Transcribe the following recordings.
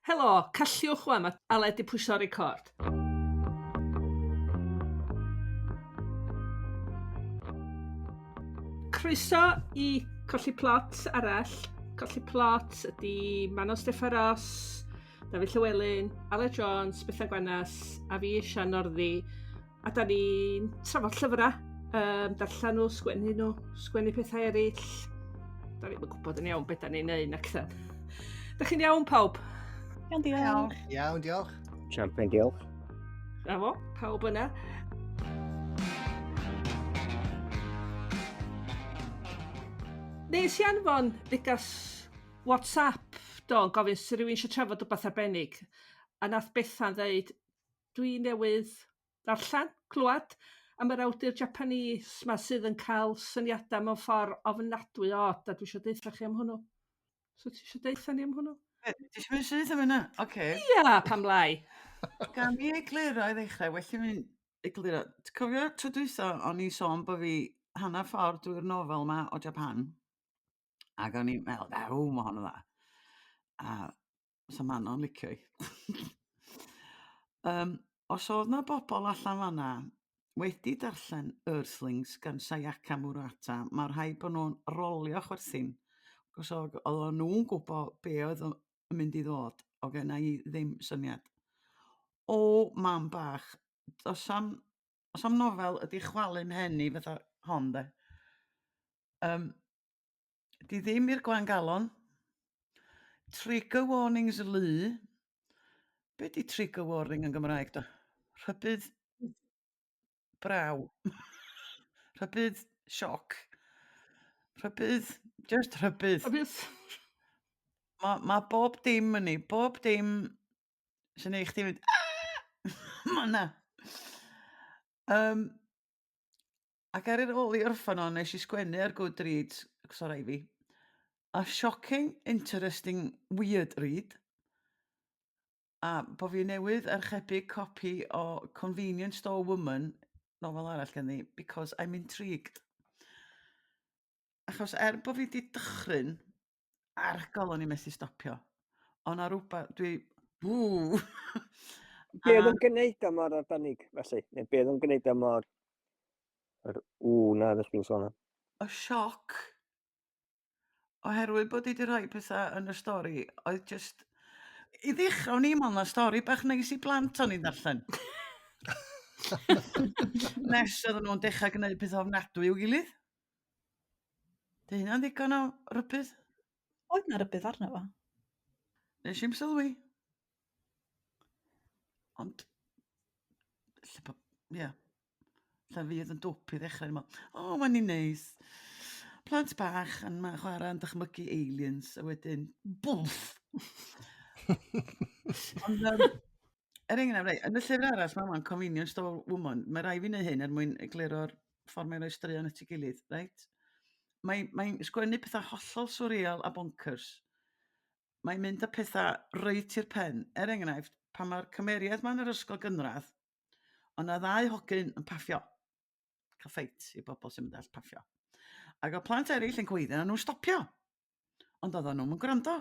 Helo, calliwch wan, mae Aled i pwysio record. Croeso i colli plot arall. Colli plot ydy Manon Steffaros, Dafydd Llywelyn, Aled Jones, Bethan Gwanas, a fi Sian Norddi. A da ni'n trafod llyfrau, darllen nhw, sgwennu pethau eraill. Da ni'n gwybod yn iawn beth da ni'n neud ac then. Da chi'n iawn pawb? Iawn, diolch. Iawn, diolch. Champion, diolch. Bravo, pawb yna. Nes i anfon ddigas WhatsApp do'n gofyn sy'n rhywun eisiau trafod rhywbeth arbennig. A nath Bethan ddeud, dwi newydd ddarllen, clywed, am yr awdur Japanese ma sydd yn cael syniadau mewn ffordd ofnadwy o od, a dwi eisiau deitha chi am hwnnw. So ti eisiau deitha ni am hwnnw? Ti eisiau mynd syth am yna? Oce. Ia, pam lai. Gan mi egluro i ddechrau, well i mi egluro. Ti'n cofio tro dwytha o'n i sôn bod fi hanner ffordd drwy'r nofel ma o Japan. Ac o'n i'n meddwl, mae hwn yn dda. A sa Manon licio i. Os oedd na bobl allan fanna wedi darllen Earthlings gan Sayaka Murata, mae'r rhaid bod nhw'n rolio chwerthin. Os oedd nhw'n gwybod be oedd yn mynd i ddod, o genna i ddim syniad. O, mam bach, os am nofel ydi chwalu'n henni fatha hon de. Di ddim i'r gwan galon. Trigger warnings lu. Be di trigger warning yn Gymraeg da? Rhybydd braw. Rhybydd sioc. Rhybydd, just rhybydd. Ma bob dim yn ni, bob dim sy'n ei chdi mynd, ma na. Ac ar ôl i orffan o, nes i sgwennu ar Goodreads, sorry fi, a shocking, interesting, weird read. A bo fi newydd archebu copi o Convenience Store Woman, nofel arall gen i, because I'm intrigued. Achos bo fi di dychryn, argol o'n i methu stopio. Ond ar rwbath, ww. Be oedd yn gwneud am o'r arbennig, felly? Neu be oedd yn gwneud am o'r na, ddech chi'n sôn am? Y sioc, oherwydd bod i di rhoi pethau yn y stori, oedd just, i ddechrau o'n i'n meddwl na stori bach neis i blant o'n i'n darllen. Nes oedden nhw'n dechrau gwneud pethau ofnadwy i'w gilydd. Dy hynna'n ddigon o rybydd? Oedd na rybydd arno fo. Nes i'n sylwi. Ond, lle fi oedd yn dwp i ddechrau. Mae'n ni'n neis. Plant bach yn ma chwarae yn dychmygu aliens, a wedyn, bwff! Ond, enghraifft, yn y llyfr arall, mae'n Convenience Store Woman, mae rai fi wneud hyn mwyn egluro'r ffordd mae'n rhoi straeon at ei gilydd, right? Mae'n sgwennu pethau hollol surreal a bonkers. Mae'n mynd â pethau reit i'r pen. Enghraifft, pan mae'r cymeriad ma'n yr ysgol gynradd, ond y ddau hogyn yn paffio. Cael ffeit i bobl sy'n mynd all paffio. Ac o plant eraill yn gweithio, nhw'n stopio. Ond oedden nhw'n gwrando.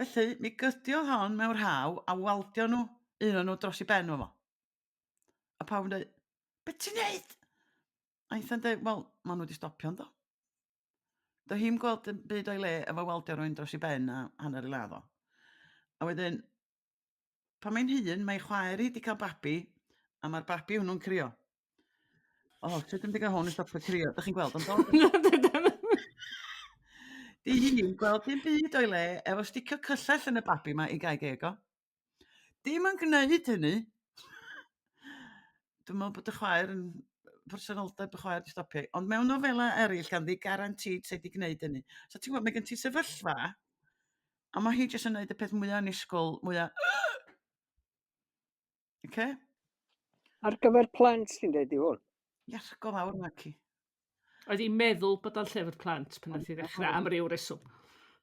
Felly, mi gydio hon mewn rhaw a waldio nhw, un o'n nhw dros i ben o fo. A pawb yn dweud, beth ti'n neud? A eitha'n dweud, wel, maen nhw wedi stopio yndo. Do hi'n gweld yn byd o'i le efo waldio rwy'n dros i ben a hanner i ladd o. A wedyn, pan mae'n hun, mae chwaer i wedi cael babi, a mae'r babi hwnnw'n crio. Sut ddim wedi cael hwn i stopio crio? Dych chi'n gweld am dod? Di hi'n gweld dim byd o'i le efo sticio cyllell yn y babi yma i gael gego. Dim yn gwneud hynny. Dwi'n meddwl bod y chwaer yn personoldeb y chwaer di stopio. Ond mewn nofela eraill ganddi garantid sef di gwneud hynny. So ti'n gwybod, mae gen ti sefyllfa, a mae hi jyst yn gwneud y peth mwyaf anisgwl, mwyaf... OK? Ar gyfer plant, ti'n dweud i hwn? Iasgo fawr yma ci. Oedd hi'n meddwl bod o'n llyfr plant pan oedd hi ddechrau am ryw reswm.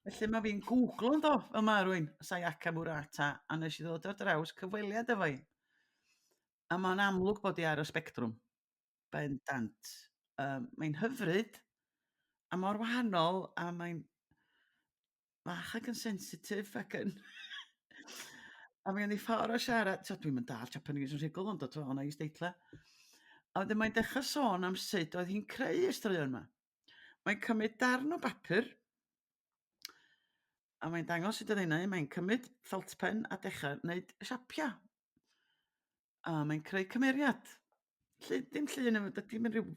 Felly mae fi'n Google yn do, fel mae rwy'n Sayaka Murata, a nes i ddod o'r draws cyfweliad efo hi. A mae'n amlwg bod hi ar y spectrwm. Bendant. Mae'n hyfryd, a mor wahanol, a mae'n fach ac yn sensitif ac yn... A mi o'n i ffordd o siarad, dwi'm yn dal Japanese yn rhugl ond o to, o'na isdeitla. A wedyn mae'n dechrau sôn am sut oedd hi'n creu y straeon yma. Mae'n cymryd darn o bapur, a mae'n dangos sut oedd hynny, mae'n cymryd felt pen a dechrau wneud siapia. A mae'n creu cymeriad. Dim llun yma, dim yn rhyw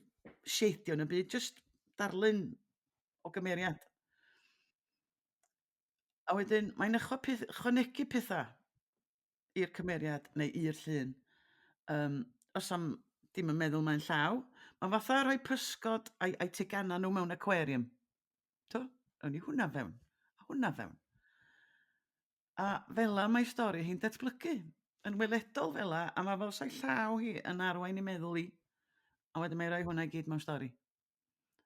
sheidio yn y byd, just darlun o gymeriad. A wedyn mae'n ychwanegu pethau i'r cymeriad neu i'r llun. Os am dim yn meddwl mae'n llaw, mae'n fatha rhoi pysgod a'i tegana nhw mewn aquarium. Awn i hwnna fewn, a hwnna fewn. A fela mae stori hi'n datblygu. Yn weledol fela, a mae fel sa'i llaw hi yn arwain i meddwl i. A wedyn mae'n rhoi hwnna i gyd mewn stori.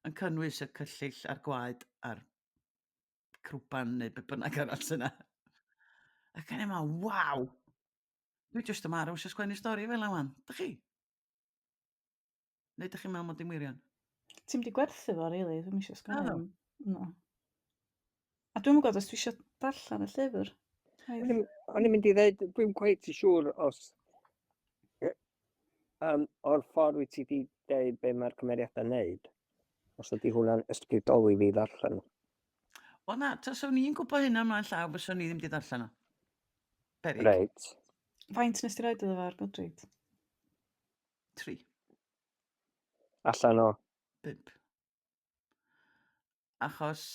Yn cynnwys y cyllill a'r gwaed a'r crwban neu be bynnag arall syna. Ac yn yma, waw! Dwi jyst yma ar eisiau sgwennu stori fel yma. Dych chi? Neu dych chi'n meddwl mod i'n wirion? Ti'n di gwerthu fo, rili? Dwi'n eisiau Naddo. sgwennu. No. A dwi'n gwybod os dwi eisiau darllen y llyfr. O'n i'n mynd i ddweud, dwi'n cweith i siŵr os o'r ffordd wyt ti wedi dweud be mae'r cymeriadau'n neud, os ydy hwnna'n ysbrydoli fi ddarllen. Wel na, tas o'n i'n gwybod hynna ymlaen llaw, bys o'n i ddim wedi darllen o. Berig. Reit. Faint nes ti roed iddo fo'r Goodreads? 3, Allan o. 5. Achos,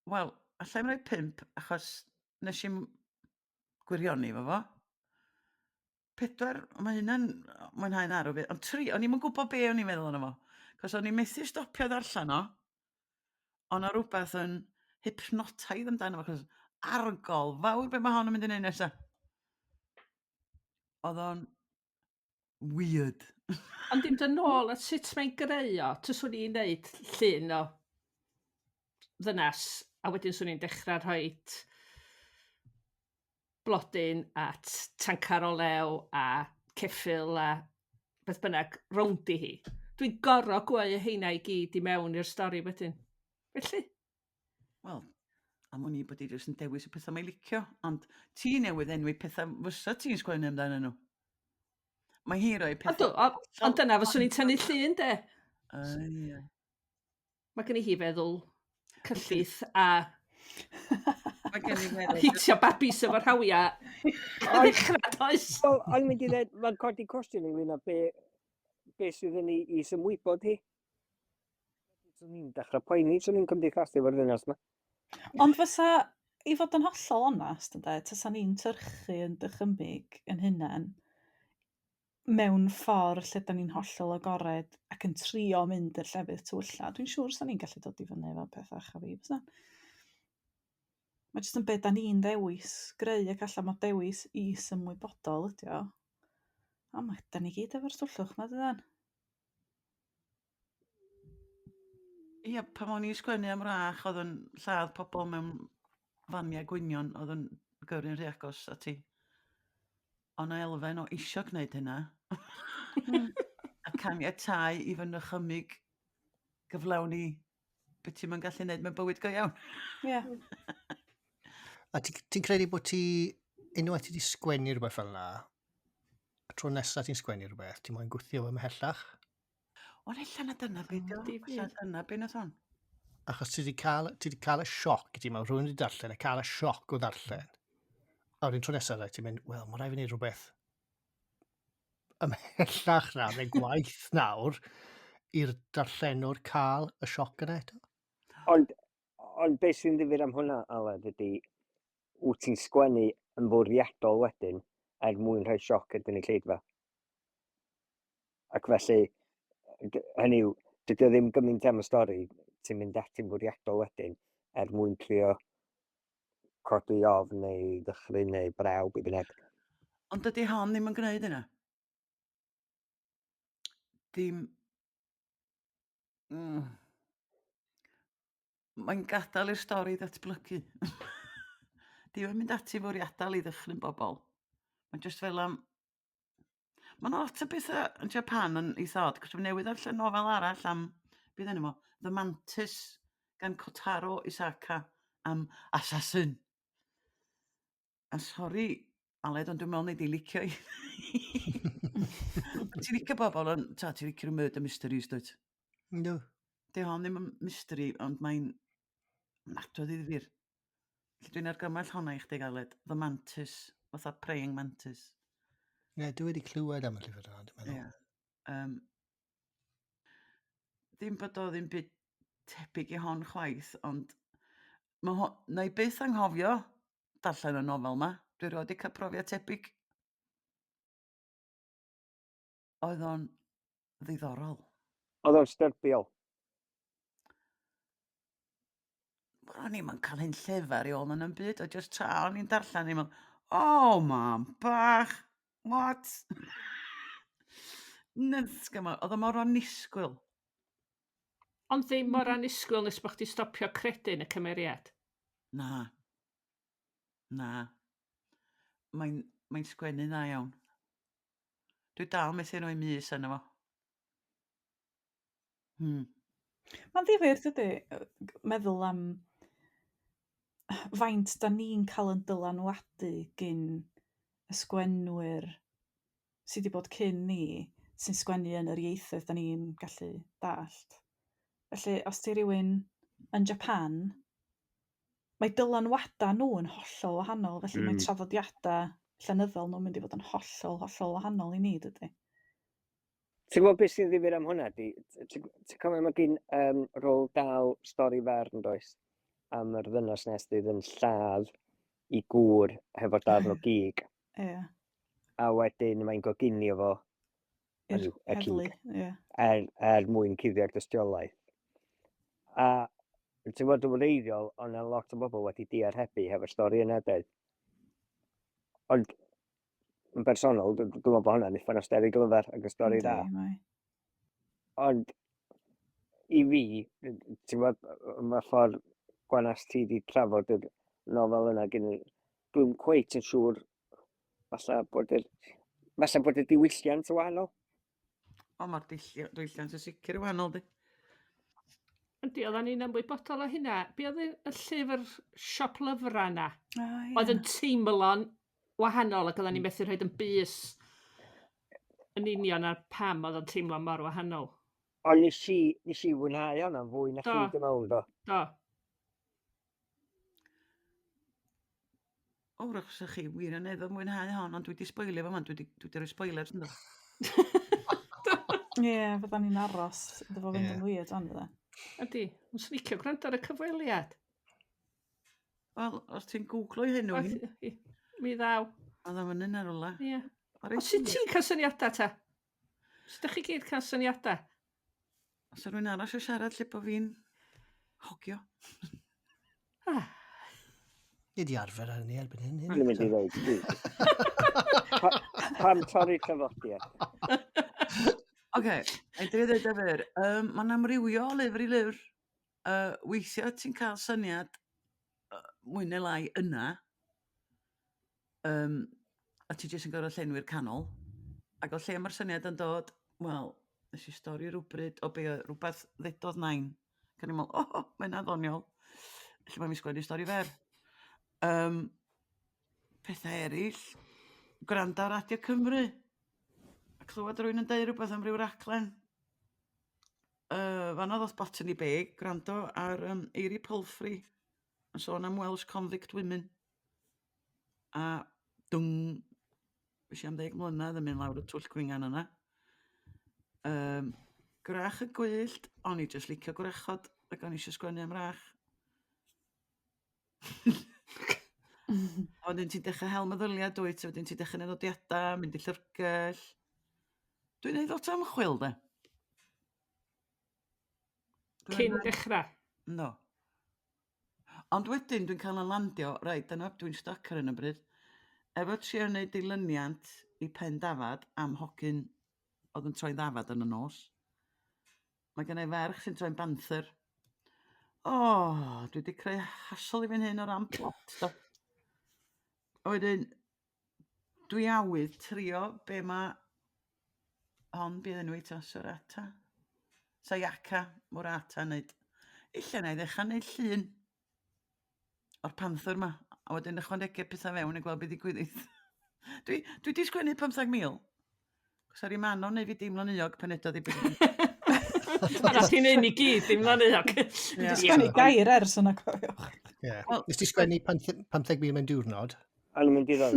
wel, allai yn rhoi 5, achos nes i'n gwirioni fo fo. 4, mae hynna'n mwynhau'n arw fi. Ond 3, o'n i'n gwybod be o'n i'n meddwl yno fo. Cos o'n i'n methu stopio ddarllen o, ond o rhywbeth yn hypnotaidd amdano fo, cos argol, fawr be mae hon yn mynd i neud nesaf. Oedd o'n weird. Ond dim dyn nôl at sut mae'n greu o, tyswn i'n neud llun o ddynas, a wedyn swn i'n dechrau rhoi blodyn at tancar o lew a ceffyl a beth bynnag rowndi hi. Dwi'n gor'o gweu heina i gyd i mewn i'r stori wedyn. Felly? Wel, am o'n i bod i jyst yn dewis y pethau mae'n licio, ond ti newydd enwi pethau fysa ti'n sgwennu amdano nhw. Mae hi roi pethau... Ond dyna fyswn i'n tynnu llun, de. Ie. Mae gen i hi feddwl cyllith a Mae gen i meddwl... hitio babis efo'r hawiau. Does. Wel, o'n mynd i ddweud, mae'n codi cwestiwn ynglyn â be sydd yn ei symwybod hi. Swn i'n dechrau poeni, swn i'n cymdeithasu efo'r ddynas yma. Ond fysa, i fod yn hollol onast, tysa ni'n tyrchu yn dychymyg yn hynna'n mewn ffordd lle da ni'n hollol agored ac yn trio mynd i'r llefydd tywylla. Dwi'n siŵr sa ni'n gallu dod i fyny efo pethau a fi. Mae jyst yn beth da ni'n dewis, greu ac allan mod dewis i symwybodol ydi o. A mae da ni gyd efo'r stwllwch ma, dydan? Ie, pan o'n i'n sgwennu am rach, oedd yn lladd pobl mewn faniau gwynion, oedd yn gyrru'n rhy agos a ti. Ond na elfen o isio gwneud hynna. A caniatáu i fy nychymig gyflawni beth ti'n gallu gwneud mewn bywyd go iawn. Ie. A ti'n credu bod ti unwaith wedi sgwennu rhywbeth fel yna, a tro nesaf ti'n sgwennu rhywbeth, ti'n moyn gwthio fo ymhellach? Ond ella na dyna beth o. Ella dyna beth nath hon. Achos ti wedi cael y sioc, ti mewn rhywun wedi darllen, a cael y sioc o ddarllen. A wedyn tro nesaf, ti'n mynd, wel, mae'n rhaid i fi wneud rhywbeth ymhellach na, neu gwaith nawr, i'r darllenwr cael y sioc yna eto. Ond beth sy'n ddifur am hwnna, Aled, ydy, wyt ti'n sgwennu yn fwriadol wedyn, mwyn rhoi sioc ydyn ni lleidfa. Ac felly, hynny yw, dydy o ddim gymaint am y stori, ti'n mynd ati'n fwriadol wedyn, mwyn trio codi ofn neu ddechrau neu braw, be bynnag. Ond dydy hon ddim yn gwneud yna. Dim... Mae'n gadael i'r stori ddatblygu. Dim yn mynd ati fwriadol i ddechrau'n bobl. Mae'n just fel am... Mae'n lot o bethau yn Japan yn eitha od, cos dwi'n newydd darllen nofel arall am, bydd enw mo, The Mantis gan Kotaro Isaka am assassin. A sori, Aled, ond dwi'n meddwl nei di licio i. Ti'n licio bobl, ond ti'n licio murder mysteries, dwyt? No. Di hon ddim yn mystery, ond mae'n nadrodd i ddifyr. Dwi'n argymell honna i chdi, Aled. The Mantis, fatha praying mantis. Ie, dwi wedi clywed am y llyfr yna, dwi'n meddwl. Ie. Ddim bod o ddim byd tebyg i hon chwaith, ond na i byth anghofio darllen y nofel yma. Dwi rioed wedi cael profiad tebyg. Oedd o'n ddiddorol. Oedd o'n styrbiol. O'n i'm yn cael hyn llefar i ôl yn byd, o just tra o'n i'n darllen i'n meddwl, oh, mam bach, what? Oedd o mor anisgwyl. Ond ddim mor anisgwyl nes bod chdi stopio credu yn y cymeriad. Na. Mae'n sgwennu dda iawn. Dwi dal methu rhoi mis yna fo. Mae'n ddifyr, dydy, meddwl am faint da ni'n cael yn dylanwadu gyn y sgwenwyr sydd wedi bod cyn ni, sy'n sgwennu yn yr ieithoedd da ni'n gallu dallt. Felly, os ti rywun yn Japan, mae dylanwada nhw yn hollol wahanol, felly mae traddodiadau llenyddol nhw'n mynd i fod yn hollol wahanol i ni, dydy. Ti'n gwybod beth sy'n ddifyr am hwnna? Ti'n cofio mae gen rôl dal stori fer yn does? Am yr ddynas nes dydd yn lladd i gŵr hefo darn o gig. Ie. A wedyn mae'n goginio fo y Heddlu, cig ie. mwyn cuddio'r dystiolaeth. A ti'n gwybod yn wreiddiol, ond yna lot o bobl wedi diarhebu hefo stori yna dweud. Ond yn bersonol, dwi'n meddwl bod hwnna'n uffan o steri glyfar ac y stori dda. Ond i fi, ti'n gwybod, mae ffordd gwanas ti wedi trafod y nofel yna gen i, dwi'n cweit yn siŵr falle bod y diwylliant yn wahanol. O, mae'r diwylliant yn sicr yn wahanol, di. Yndi, oedden ni'n ymwybodol o hynna. Be oedd y llyfr siop lyfrau yna? Ie. Oedd yn teimlo'n wahanol ac oedden ni'n methu rhoi yn bus yn union ar pam oedd yn teimlo mor wahanol. Ond nes i fwynhau hwnna'n fwy na chi dim mewn do. Do. O, rach sy'ch chi wirioneddol mwynhau hon, ond dwi wedi sboilio fo man, dwi wedi rhoi spoilers yn dod. Ie, fydda ni'n aros, iddo fo fynd yn weird o'n fydda. Ydy, yn slicio gwrando ar y cyfweliad. Wel, os ti'n googlo i hyn nhw, Mi ddaw. oedd am yn ar ola. Ie. Os ti'n cael syniadau ta? Os ydych chi gyd cael syniadau? Os yw rhywun arall o siarad lle bod fi'n hogio. Ni di arfer ar ni erbyn hyn. Dwi'n mynd i ddweud. Pam torri traddodiad? Oce, ei dri ddweud efo'r, mae'n amrywio o lyfr i lyfr. Weithiau ti'n cael syniad mwy neu lai yna, a ti jyst yn gorfod llenwi'r canol, ac o lle mae'r syniad yn dod, wel, nes i stori rhywbryd o be rhywbeth ddedodd nain. Can i'n meddwl, mae'n addoniol. Felly mae'n mi sgwennu stori fer. Pethau eraill, gwrando ar Radio Cymru. A clywed rwy'n yn deud rhywbeth am ryw raglen. Fan oedd Botany Bay, gwrando ar Eiri Pulfrey, yn sôn am Welsh convict women. A dwng, fes i am 10 mlynedd yn mynd lawr y twll gwingan yna. Gwrach y gwyllt, o'n i jyst licio gwrachod, ac o'n i eisiau sgwennu am rach. A wedyn ti'n dechrau hel meddyliad, dwyt, a wedyn ti'n dechrau noddiadau, mynd i llyfrgell. Dwi'n neud lot o ymchwil, de. Cyn dechrau. No. Ond wedyn dwi'n cael yn landio, reit, dyna dwi'n stuck ar hyn y bryd, efo trio wneud dilyniant i pen dafad am hogyn oedd yn troi'n ddafad yn y nos. Mae gen i ferch sy'n troi'n banthyr. Dwi wedi creu hasol i fy'n hyn o ran plot, do. A wedyn, dwi awydd trio be mae hon bydd enw i ta, Sorata. Sayaka, Morata, wneud. Illa na i ddechrau wneud llun o'r panthyr yma. a wedyn ychwanegu pethau fewn i gweld beth ddigwydd. Dwi wedi sgwennu 15,000. Cos ar ei manon neu fi deimlo'n euog pan edodd i beth. Yna ti'n un i gyd, dim lan eog. Dwi wedi sgwennu gair ers yna, cofiwch. Ie. Wel- Nes ti sgwennu 15,000 mewn diwrnod? A nhw'n mynd i ddod.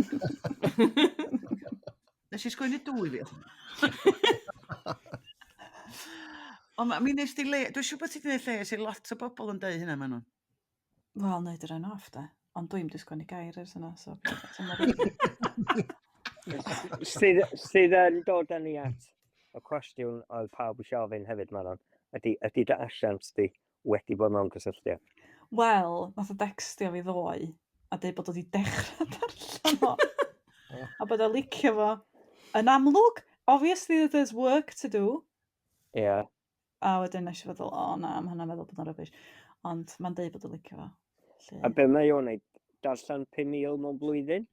Nes i sgwennu 2 fi. Ond mi nes di le... Dwi'n siŵr bod ti wedi gwneud lle sy'n lot o bobl yn deud hynna maen nhw. Wel, neud yr un off, de. Ond dwi'n wedi sgwennu gair ers yna, so... Sydd yn dod â ni at y cwestiwn oedd pawb eisiau ofyn hefyd, Manon. Ydy dy asiant di wedi bod mewn cysylltiad? Wel, nath o dextio fi ddoe, a dweud bod o wedi dechrau darllen o. A bod o licio fo. Yn amlwg, obviously there's work to do. Ie. Yeah. A wedyn nes i feddwl, o na, mae hwnna'n meddwl bod o'n rybys. Ond mae'n deud bod o'n licio fo. A be mae o'n neud? Darllen 5,000 mewn blwyddyn?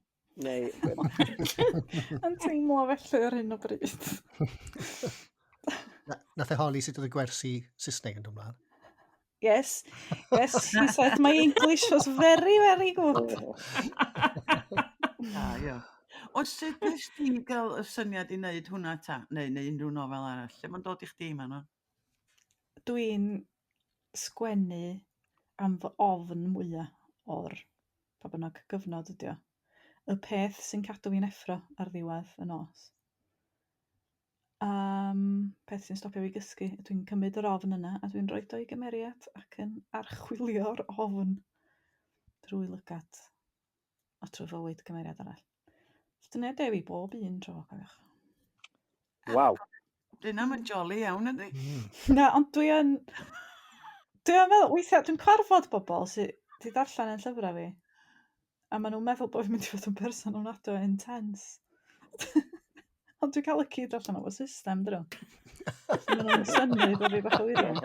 Neu... Yn teimlo felly ar hyn o bryd. Nath e holi sut oedd y gwersi Saesneg yn dod ymlaen? Yes, he said my English was very, very good. Ia. O sut nes ti gael y syniad i wneud hwnna ta? Neu unrhyw nofel arall? Lle mae'n dod i chdi, Manon? Dwi'n sgwennu am fy ofn mwyaf o'r pa bynnag gyfnod ydi o. Y peth sy'n cadw fi'n effro ar ddiwedd y nos. Peth sy'n stopio fi gysgu. Dwi'n cymryd yr ofn yna a dwi'n rhoi o i gymeriad ac yn archwilio'r ofn drwy lygad o trwy fywyd gymeriad arall. Dyna dewi bob un tro, cofiwch. Waw. Dyna mae'n jolly iawn ydy. Na, ond dwi'n meddwl, weithiau, dwi'n cwarfod bobl sydd wedi darllen yn llyfrau fi. A maen nhw'n meddwl bod fi'n mynd i fod yn person o'n adro intense. Ond dwi'n cael y cyd allan o'r system, dyn nhw. Maen nhw'n synnu bod fi bach o wirion.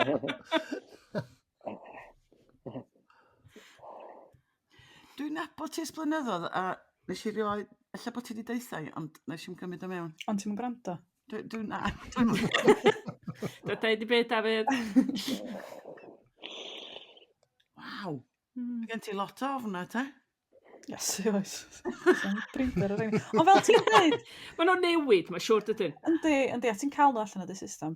Dwi'n nabod ti esblynyddoedd a nes i rioed... Ella bod ti wedi deithau, ond nes i'n cymryd o mewn. Ond ti'n gwrando? Dwi'n na. Dwi'n deud i beth, David. Waw. Gen ti lot o ofna, te? Yes, oes. Brinder ar ein. Ond fel ti'n dweud... Mae nhw'n newid, mae siwr dydyn. Yndi, a ti'n cael nhw allan o dy system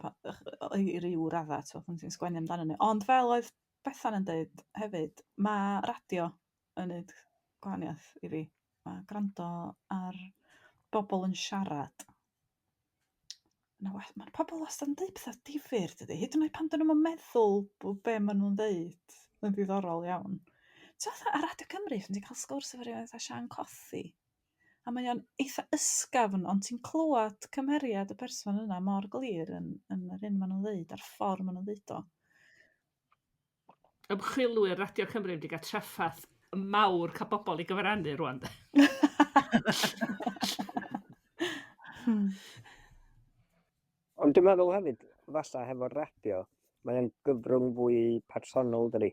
i ryw radda, pan ti'n sgwennu amdano ni. Ond fel oedd Bethan yn dweud hefyd, mae radio yn neud gwahaniaeth i fi. Mae gwrando ar bobl yn siarad. Mae'r pobl wastad yn dweud pethau difyr, dydy. Hyd yn oed pan dyn nhw'n meddwl bod be maen nhw'n dweud yn ddiddorol iawn. Ti'n ar Radio Cymru, pan ti'n cael sgwrs efo rhywun eitha Sian Coffi. A mae'n eitha ysgafn, ond ti'n clywed cymeriad y person yna mor glir yn yr un maen nhw'n dweud, a'r ffordd maen nhw'n dweud o. Ymchwilwyr Radio Cymru wedi cael traffath mawr cael bobl i gyfrannu rwan. Ond dwi'n meddwl hefyd, falla hefo'r radio, mae'n gyfrwng fwy personol dydi,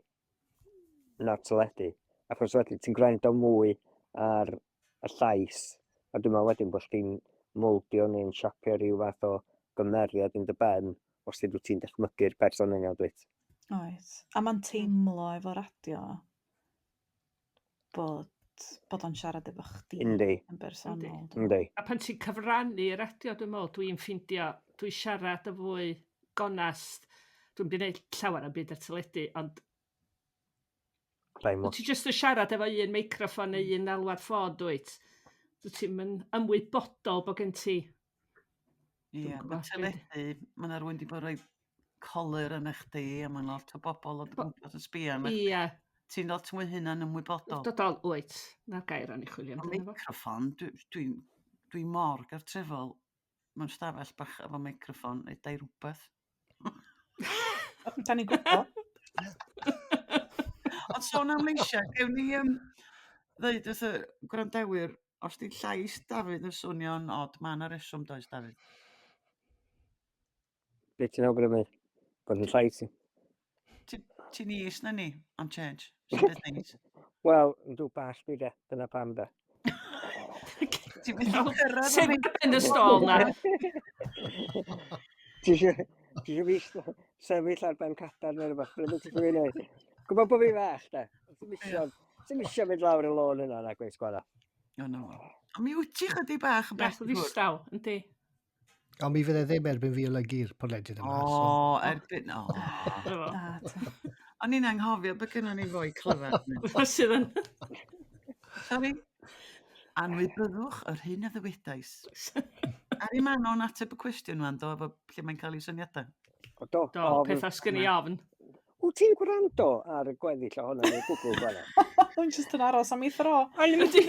na'r teledu. Achos wedyn ti'n gwrando mwy ar y llais, a dwi'n meddwl wedyn bod chdi'n moldio neu'n siapio rhyw fath o gymeriad yn dy ben, os ti'n dychmygu'r person yn iawn dweud. Oes. A mae'n teimlo efo radio bod o'n siarad efo chdi Yndi. yn bersonol. Yndi. A pan ti'n cyfrannu radio, dwi'n meddwl, dwi'n ffindio, dwi'n siarad y fwy gonast. Dwi'n mynd i wneud llawer am byd ar teledu, ond ti'n jyst yn siarad efo un meicroffon neu un alwad ffôn, dwyt. Ti'n mynd ymwybodol bod gen ti. Ie, mae teledu, mae'n rhywun wedi bod rhoi colir yn eich di, a mae'n lot o bobl o gwmpas yn sbio. Ie. Ti'n lot mwy hynna'n ymwybodol. Dodol, wyt. Na'r gair o'n i chwilio O microffon, dwi mor gartrefol. Mae'n stafell bach efo microffon, neu dau rhywbeth. Da ni'n gwybod. Ond sôn am leisiau, gewn ni ddeud wrth y gwrandawyr, os di llais Dafydd yn swnio'n od, mae yna reswm does, Dafydd? Be ti'n awgrymu? Bod yn llais i? Ti'n is na ni, am change. Sy'n beth neis. Wel, yn dwi bach fi de, dyna pam de. Ti'n mynd o cyrraedd Sef yn y stôl na. Ti eisiau fi sefyll ar ben cadar neu rhywbeth, beth ti'n gwneud? Gwybod bod fi fach de? Ti'n misio Ti'n eisiau mynd lawr y lôn yna na gweith sgwara. O, no. Ond mi wyt ti chydig bach yn Beth bell o ddistaw, yndi. Ond mi fydd e ddim erbyn fi olygu'r podlediad yma. O, erbyn... O. Efo. Na, ta. O'n i'n anghofio bod gynnon ni fwy clyfar. Sydd yn... Sori. Anwybyddwch yr hyn a ddywedais. Ar i manon ateb y cwestiwn wan, do, efo lle mae'n cael ei syniadau. Do, Do, peth asgyn i ofn. Wyt ti'n gwrando ar y gweddill o hwnna neu gwbl gwara? Dwi'n just yn aros am ei thro. O'n i'n mynd i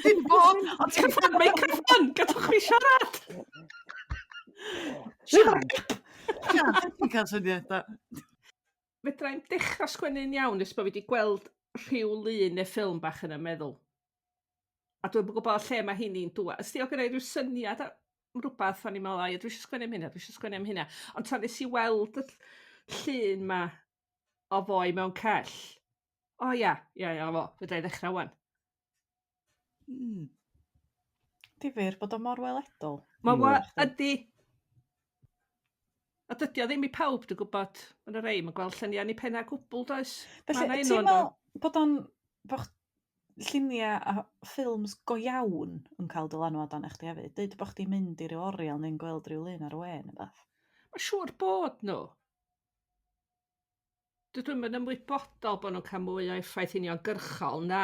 Dim bod, ond ti'n Cyffon meicroffon, gadwch fi siarad! siarad. Siarad, ti'n cael syniadau. Fedra i'n dechrau sgwennu'n iawn nes bod fi wedi gweld rhyw lun neu ffilm bach yna meddwl. A dwi'n gwybod lle mae hynny'n dŵa. Ysdi o gyda rhyw syniad am rhywbeth o'n i'n meddwl, dwi eisiau sgwennu am hynna, dwi eisiau sgwennu am hynna. Ond tan nes i weld y llun ma o foi mewn cell. O ia, fo, fydda i ddechrau wan. Difyr bod o mor weledol. Ydy. A dydy o ddim i pawb, dwi'n gwybod, yn y rei, mae'n gweld lluniau ni penna gwbl, does? Felly, ti'n meddwl bod o'n lluniau a ffilms go iawn yn cael dylanwad arno chdi hefyd? Deud bod chdi'n mynd i ryw oriel neu'n gweld ryw lun ar wen neu beth? Mae'n siŵr bod nhw. Dwi'n mynd ymwybodol bod nhw'n cael mwy o effaith uniongyrchol na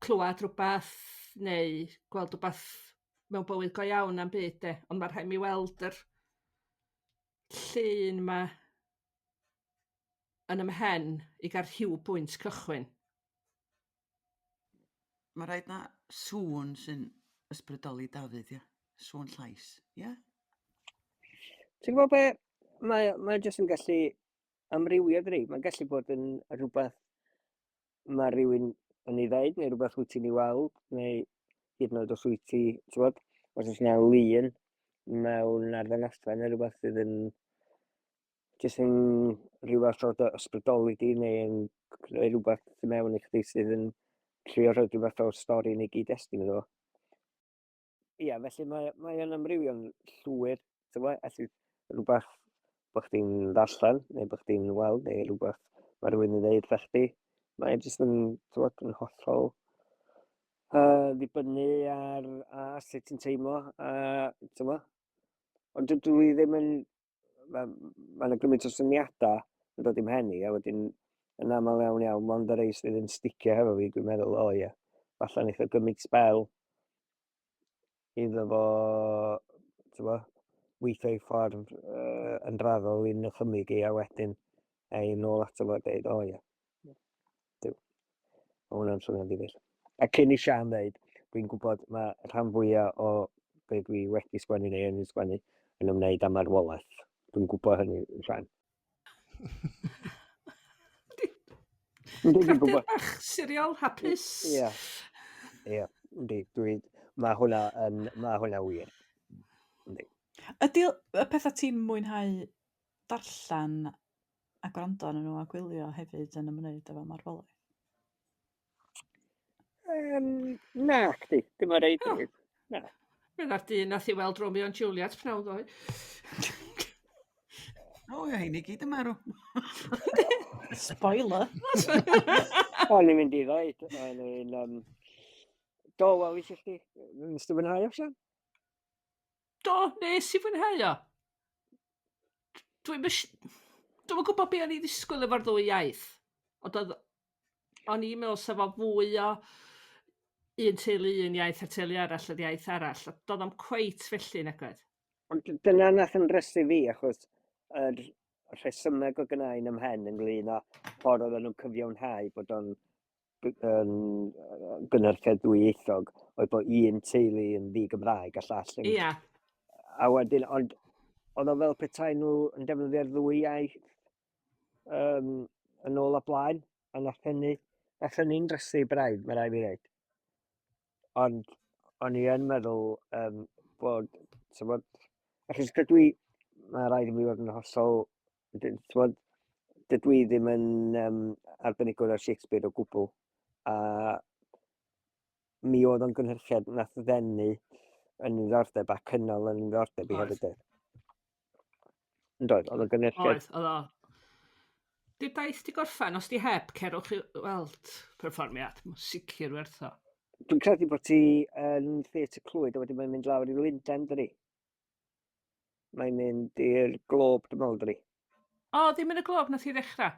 clywed rhywbeth neu gweld rhywbeth mewn bywyd go iawn am byd de. Ond mae rhaid mi weld yr llun yma yn ymhen i gael rhyw bwynt cychwyn. Mae rhaid na sŵn sy'n ysbrydoli Dafydd, ia? Sŵn llais, ia? Ti'n gwybod be? Mae jyst yn gallu amrywio dri. Mae'n gallu bod yn rhywbeth mae rhywun yn ei ddeud, neu rhywbeth wyt ti'n ei weld, neu hyd yn oed os wyt ti, ti'n gwybod, os oes yna lun mewn arddangosfa neu rhywbeth sydd yn jyst yn rhywbeth o'r ysbrydoli di, neu yn creu rhywbeth sydd mewn i chdi sydd yn trio rhoi rhywbeth o'r stori neu gyd-destun iddo. Ia, felly mae yn amrywio'n llwyr, ti'n gwybod, allu rhywbeth bod chdi'n ddarllen, neu bod chdi'n weld, neu rhywbeth mae rhywun yn dweud fe chdi. Mae'n jyst yn, ti'n gwybod, yn hollol ddibynnu ar sut ti'n teimlo, ti'n gwybod. Ond dwi ddim yn, mae'n gymaint o syniadau yn dod i'm henni, a wedyn yn aml iawn, mond y rei sydd yn sticio hefo fi, dwi'n meddwl, o ia, falle neith o gymryd sbel iddo fo, ti'n gwybod, weithio ei ffordd yn raddol i'n ychymig i, a wedyn ei nôl ato fo a dweud, o ia, diw, mae hwnna'n swnio'n ddifyr. A cyn i Sian dweud, dwi'n gwybod mae rhan fwyaf o be dwi wedi sgwennu neu yn sgwennu yn ymwneud â marwolaeth. Dwi'n gwybod hynny, Sian. Dwi'n gwybod. Bach siriol, hapus. Ia, mae hwnna wir. Ydy y pethau ti'n mwynhau darllen a gwrando arnyn nhw a gwylio hefyd yn ymwneud efo marwolaeth? Na, chdi, dim o'r reid. Na. Mae'n ar dyn nath i weld Romeo and Juliet pnawn ddoe. O, ia, hyn i gyd yn marw. Spoiler! O'n i'n mynd i ddweud, do, wel, eisiau chdi, nes ti fwynhau o, Sian? Do, nes i fwynhau o. Dwi'n gwybod be o'n i ddisgwyl efo'r ddwy iaith. Ond o'n i'n meddwl sef o fwy o un teulu un iaith a teulu arall y iaith arall. Doedd am cweit felly negwedd. Ond dyna nath yn rysu fi, achos yr rhesymeg o gynnau'n ymhen ynglyn â ffordd oedden nhw'n cyfiawnhau bod o'n gynnyrchiad ddwyieithog, oedd bod un teulu yn ddi-Gymraeg a llall yn... Ia. A wedyn, ond oedd o fel petai nhw yn defnyddio'r ddwy iaith yn ôl a blaen, a nath hynny'n rysu braidd, mae rai fi ddeud. Ond o'n i yn meddwl bod, achos mae rhaid i mi fod yn hollol, dydw i ddim yn arbenigwr ar Shakespeare o gwbl, a mi oedd o'n gynhyrchiad nath ddenu yn ddiddordeb a cynnal yn ddiddordeb i hefyd. Oedd o'n gynhyrchiad. Oedd o. Di'r daith di gorffan, os di heb, cerwch i weld perfformiad. Mae'n sicr werth o. Dwi'n credu bod ti yn theatr Llwyd a wedyn mae'n mynd lawr i Lundain, dydi? Mae'n mynd i'r Glob, dwi'n meddwl, dydi? O, ddim yn y glob nath i ddechrau.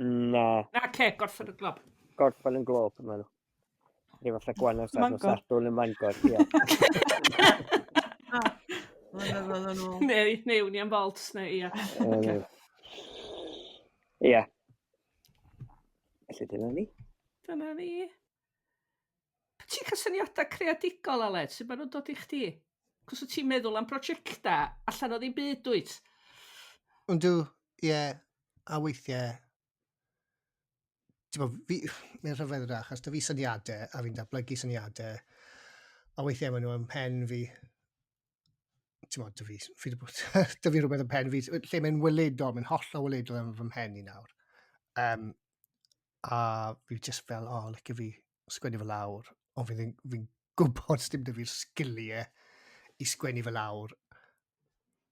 Na, Na, gorffan y glob. gorffan yn Glob, dwi'n meddwl. Neu fatha gwanas ar nos Mangor. Sadwrn yn Mangor, ie. Flynyddoedd yn ôl. Neu ni am bolts, neu ia. Ie. Felly dyna ni. Dyna ni. Ti'n cael syniadau creadigol, Aled, sy'n maen nhw'n dod i chdi? Cos wyt ti'n meddwl am prosiecta allan o ddim byd, dwyt? Yndw, ie, a weithiau, mae'n rhyfedd achos da fi syniadau, a fi'n datblygu syniadau, a weithiau maen nhw yn pen fi, da fi rhywbeth yn pen fi, lle mae'n weledol, mae'n hollol weledol yn fy mhen i nawr. A fi just fel, licio fi sgwennu fe lawr, ond fi'n gwybod sdim da fi'r sgiliau i sgwennu fe lawr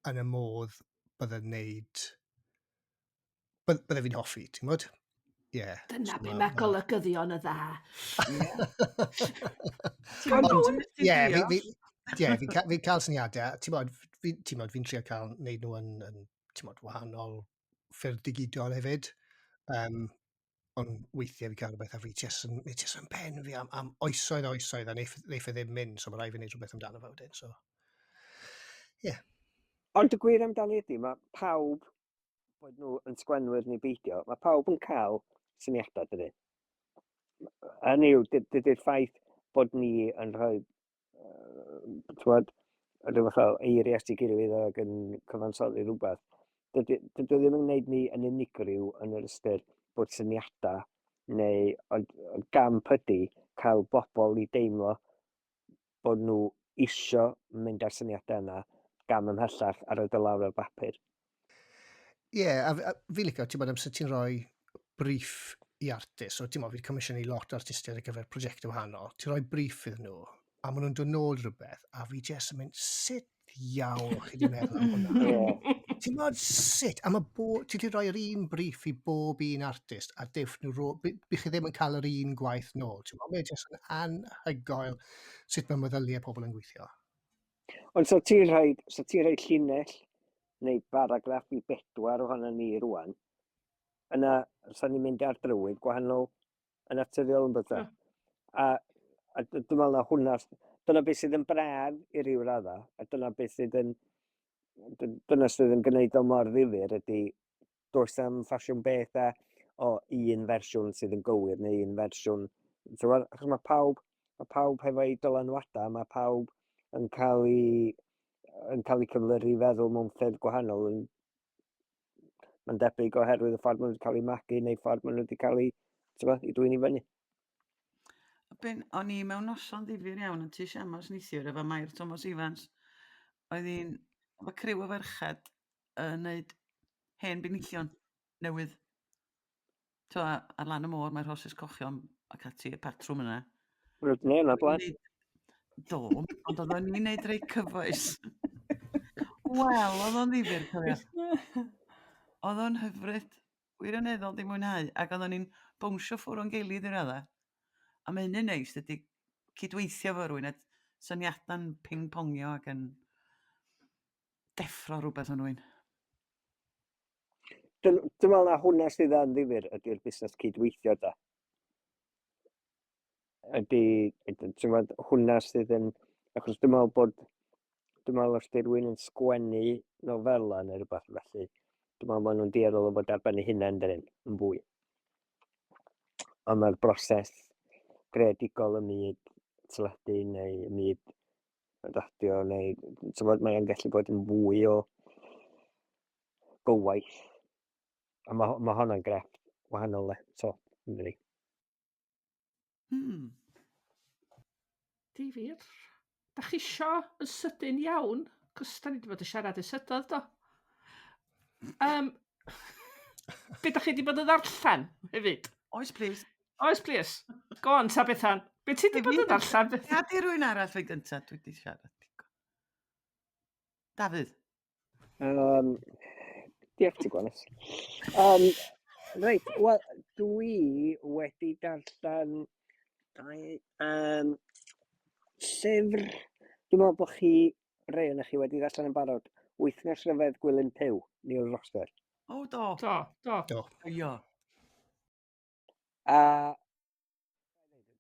yn y modd byddai'n neud, byddai fi'n hoffi, ti'n gwybod? Ie. Dyna be mae golygyddion y dda. Fi'n cael syniadau, fi'n trio cael neud nhw yn wahanol ffyrdd digidol hefyd. Ond weithiau fi'n cael rhywbeth a fi jyst yn pen fi am oesoedd a neith e ddim mynd, so mae rai fi'n neud rhywbeth amdano fe wedyn. So, ie. Ond y gwir amdani ydy, mae pawb, bod nhw yn sgwenwyr neu beidio, mae pawb yn cael syniadau, dydy. Hynny yw, dydy'r ffaith bod ni yn rhoi, rhyw fath o eiriau at ei gilydd ac yn cyfansoddi rhywbeth, dydy ddim yn gwneud ni yn unigryw yn yr ystyr bod syniadau neu gamp ydy cael bobl i deimlo bod nhw isio mynd ar syniadau yna gam ymhellach ar y lawr ar bapur. Ie, a fi licio, ti'n bod amser ti'n rhoi brief i artist, so ti'n bod fi'n comisiynu lot o artistiaid ar gyfer prosiectau wahanol, ti'n rhoi brief iddyn nhw, a maen nhw'n dod nôl rhywbeth, a fi jes yn mynd, sut iawn chi di meddwl am hwnna? Ti'n bod sut, a ti di rhoi yr un brief i bob un artist, a diff nhw, bych chi ddim yn cael yr un gwaith nôl, ti'n bod, mae'n jes yn anhygoel sut mae meddyliau pobl yn gweithio. Ond so ti'n rhoi llinell neu baragraff i 4 ohono ni rwan, yna, sa'n ni'n mynd ar Drwg gwahanol yn naturiol yn bethau. A dwi'n meddwl na hwnna, dyna beth sydd yn braf i ryw radda, a dyna sydd yn gwneud o mor ddifyr ydy, does am ffasiwn bethau o un fersiwn sydd yn gywir neu un fersiwn. Achos mae pawb hefo'i dylanwadau, mae pawb yn cael ei cyflyru feddwl mewn ffyrdd gwahanol. Mae'n debyg oherwydd y ffordd maen nhw wedi cael ei magu neu ffordd maen nhw wedi cael ei dwyn i fyny. O'n i mewn noson ddifyr iawn yn tu siamas neithiwr efo Mair Thomas Evans. Oedd hi'n efo criw o ferched yn wneud hen benillion newydd. Ar lan y môr mae'r rhosys cochion ac ati y patrwm yna. Ne, yna blaen. Do, ond oedd o'n i'n neud rei cyfoes. Wel, oedd o'n ddifyr, cofio. Oedd o'n hyfryd, wirioneddol di mwynhau, ac oedd o'n bownsio ffwr o'n gilydd i radda. A mae hynny'n neis, ydy cydweithio fo rwy'n, syniadau'n ping-pongio ac yn deffro rhywbeth o'n rwy'n. Dwi'n meddwl na hwnna sydd yn ddifyr ydy'r busnes cydweithio da. Hwnna sydd yn, achos dwi'n meddwl os di rwy'n yn sgwennu nofela neu rhywbeth felly, dwi'n meddwl maen nhw'n dueddol o fod ar ben eu hunain yn fwy. Ond mae'r broses greadigol ym myd teledu neu ym myd radio neu mae'n gallu bod yn fwy o gywaith. A mae hwnna'n grefft wahanol le. So, ynddi. Difyr. Da chi isio yn sydyn iawn, cos da ni wedi bod yn siarad y sydodd do. Be da chi wedi bod yn ddarllen hefyd? Oes, please. Oes, please. Go on, ta Bethan. Be ti wedi bod yn ddarllen? Ia, di rwy'n arall fe gyntaf, dwi wedi siarad. Dafydd. Diolch ti gwanes. Reit, wel, dwi wedi darllen llyfr, dwi'n meddwl bod chi, rei yna chi wedi darllen yn barod, Wythnos Ryfedd Gwilym Pyw, Neil Rosser. O, do. Do. Do. Io. A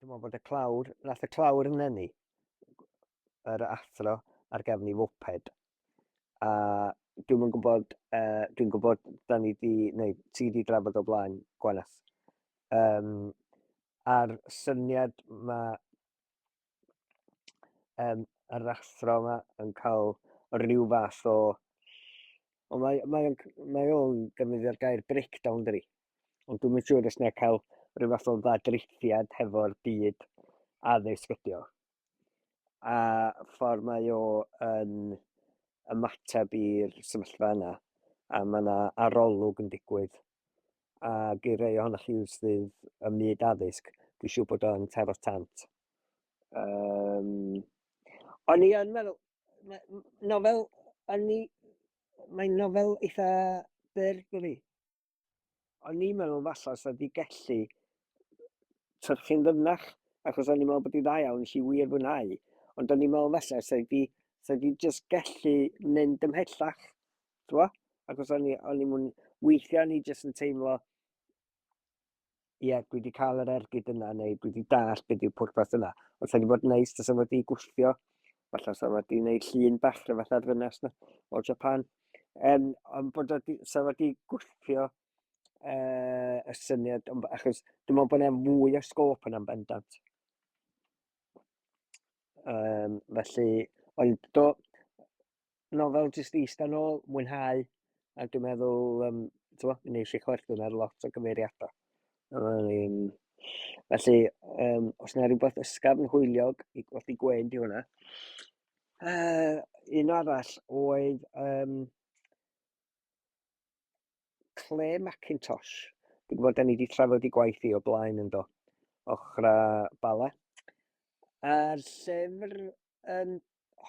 dwi'n meddwl bod nath y clawr yn enni, yr athro ar gefn ei foped. A dwi'n gwybod, da ni ti di drafod o blaen, Gweneth. A'r syniad mae yr athro yma yn cael rhyw fath o... Mae o'n defnyddio'r gair breakdown, dydi. Ond dwi'n mynd siŵr os neu cael rhyw fath o ddadrithiad hefo'r byd addysg ydi o. A ffordd mae o yn ymateb i'r sefyllfa yna. A mae yna arolwg yn digwydd. A i rei ohonoch chi sydd ym myd addysg, dwi'n siŵr bod o'n taro tant. O'n i yn meddwl, mae'n nofel eitha byr, dydi. O'n i'n meddwl falle os wedi gallu tyrchu'n ddyfnach, achos o'n i'n meddwl bod i dda iawn, nes i wir fwynhau, ond o'n i'n meddwl falle os wedi just gallu mynd ymhellach, achos o'n i'n weithiau ni just yn teimlo, ie, dwi wedi cael yr ergyd yna, neu dwi wedi dall beth yw'r pwrpas yna, ond sa'n i bod neis os o'n wedi gwthio, falle os o'n wedi gwneud llun bach fatha'r ddynes na, o Japan. Ond bod sa'n wedi gwthio y syniad, achos dwi'n meddwl bod yna fwy o sgôp yna'n bendant. Felly, ond do, nofel jyst eista nôl, mwynhau, a dwi'n meddwl, mi neis i chwerthin ar lot o gyfeiriadau. Felly, os yna rhywbeth ysgafn hwyliog i gweld i gwen di hwnna. Un arall oedd Clare Macintosh. Dwi'n gwybod da ni wedi trafod i gwaith i o blaen yn do, ochra bala. A'r llyfr yn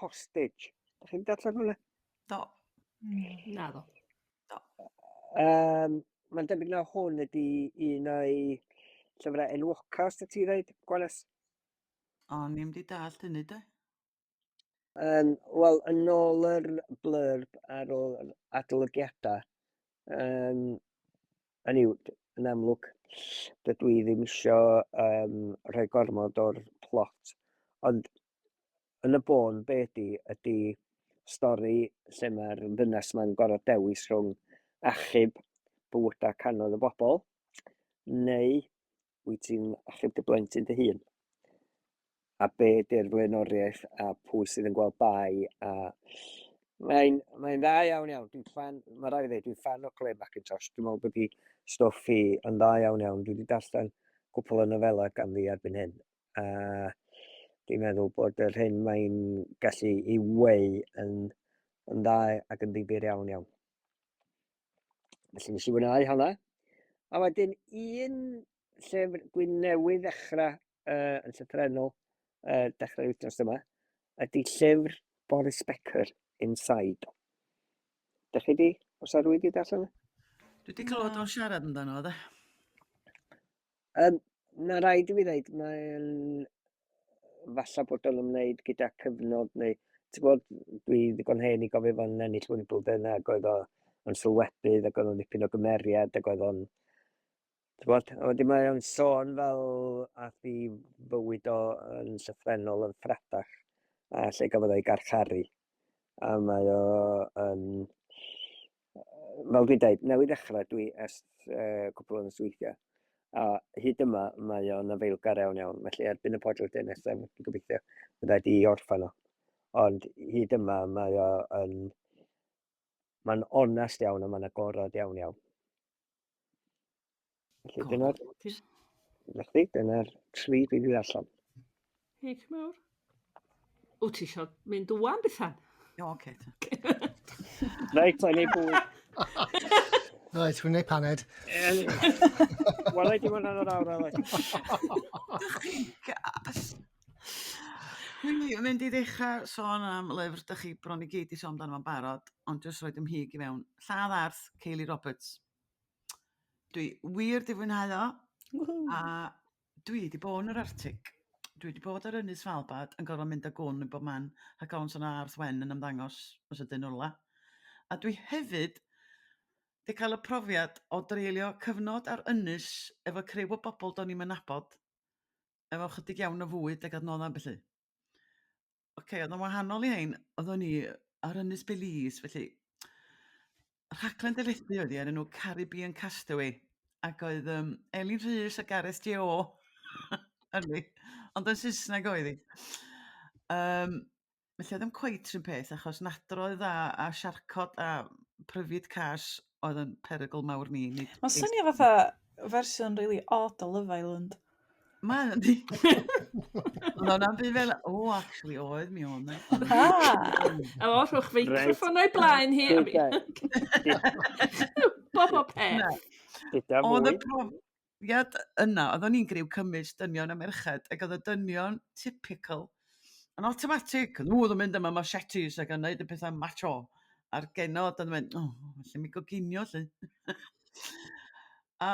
Hostage. Da chi'n darllen hwnna? Do. Na do. Mae'n debyg na hwn ydi un o'i llyfrau enwoca, os da ti dweud, Gwanes? O'n i'n di dall hynny, de. Wel, yn ôl yr blurb ar ôl adolygiadau, yn amlwg, dydw i ddim eisiau rhoi gormod o'r plot, ond yn y bôn ydy stori lle mae'r ddynes ma'n gorfod dewis rhwng achub bywydau canodd y bobl, neu wyt ti'n achub dy blentyn dy hun. A be di'r flaenoriaeth a pwy sydd yn gweld bai. A mae'n dda iawn. Mae rai ddweud, dwi'n fan o Clare Macintosh. Dwi'n meddwl bod i stwff hi yn dda iawn. Dwi wedi darllen cwpl o nofela ganddi erbyn hyn. A dwi'n meddwl bod yr hyn mae'n gallu ei weu yn dda ac yn ddifyr iawn. Felly nes i fwynhau hwnna. A wedyn un llyfr dwi'n newydd ddechrau yn llythrenol dechrau wythnos yma, ydy llyfr Boris Becker, Inside. Dych chi os ar Rwy'n di darllen? Dwi wedi clywed o'n siarad amdano, de. Na rhaid i fi ddeud, mae'n falle bod o'n ymwneud gyda cyfnod, neu ti'n gwybod, dwi ddigon hen i gofio fo'n ennill Wimbledon ac oedd o'n sylwebydd ac oedd o'n dipyn o gymeriad ac oedd o'n wedyn mae o'n sôn fel ath i bywyd o yn llythrenol yn ffredach a lle gafodd o'i garcharu. A mae o yn... Fel dwi'n dweud, newydd dechrau dwi ers cwpl o nosweithiau. A hyd yma mae o'n afeilgar iawn. Felly erbyn y podlediad nesaf, dwi'n gobeithio bydda i orffan o. Ond hyd yma mae o yn... Mae'n onest iawn a mae'n agorad iawn. Felly dyna'r tri fi wedi allan. Hig mawr. Wyt ti eisiau mynd wan, Bethan? O, oce. Reit, o'n ei bwyd. Reit, wy'n neud paned. Wel, ei dim ond anodd awr, Owen. Dych chi'n gas. Dwi'n mynd i ddechrau sôn am lyfr dych chi bron i gyd i sôn amdano fo'n barod, ond jyst roed ymhig i fewn. Lladd Arth, Kaylee Roberts. Dwi wir di fwynhau o, Woohoo. a dwi wedi bod yn yr Arctic. Dwi wedi bod ar Ynys Svalbard yn gorfod mynd â gwn yn bob man, rhag o'n son arth wen yn ymddangos os ydyn nhw'la. A dwi hefyd wedi cael y profiad o dreulio cyfnod ar Ynys efo criw o bobl do'n i'm yn nabod, efo chydig iawn o fwyd ag adnoddau felly. Oce, oedd yn wahanol i hein, oeddwn ni ar Ynys Belize, felly rhaglen deledu oedd hi ar enw Caribbean Castaway, ac oedd Elin Rhys a Gareth J.O. Hynny, ond yn Saesneg oedd hi. Felly oedd yn cweit rhywun peth, achos nadroedd a siarcod a pryfid cas oedd yn perygl mawr ni. Mae'n swnio fatha fersiwn really odd o Love Island. Mae'n di. Ond o'na'n byd fel, actually oedd mi o'n. A o, rhwch feicroffon o'i blaen hi. Bob o peth. Gyda Oedd y mwy. profiad yna, oedd o'n i'n griw cymys dynion a merched, ac oedd y dynion typical yn automatic, oedd yn mynd yma machetes ac yn neud y pethau macho a'r genod, oedd yn mynd, felly mi goginio lle. A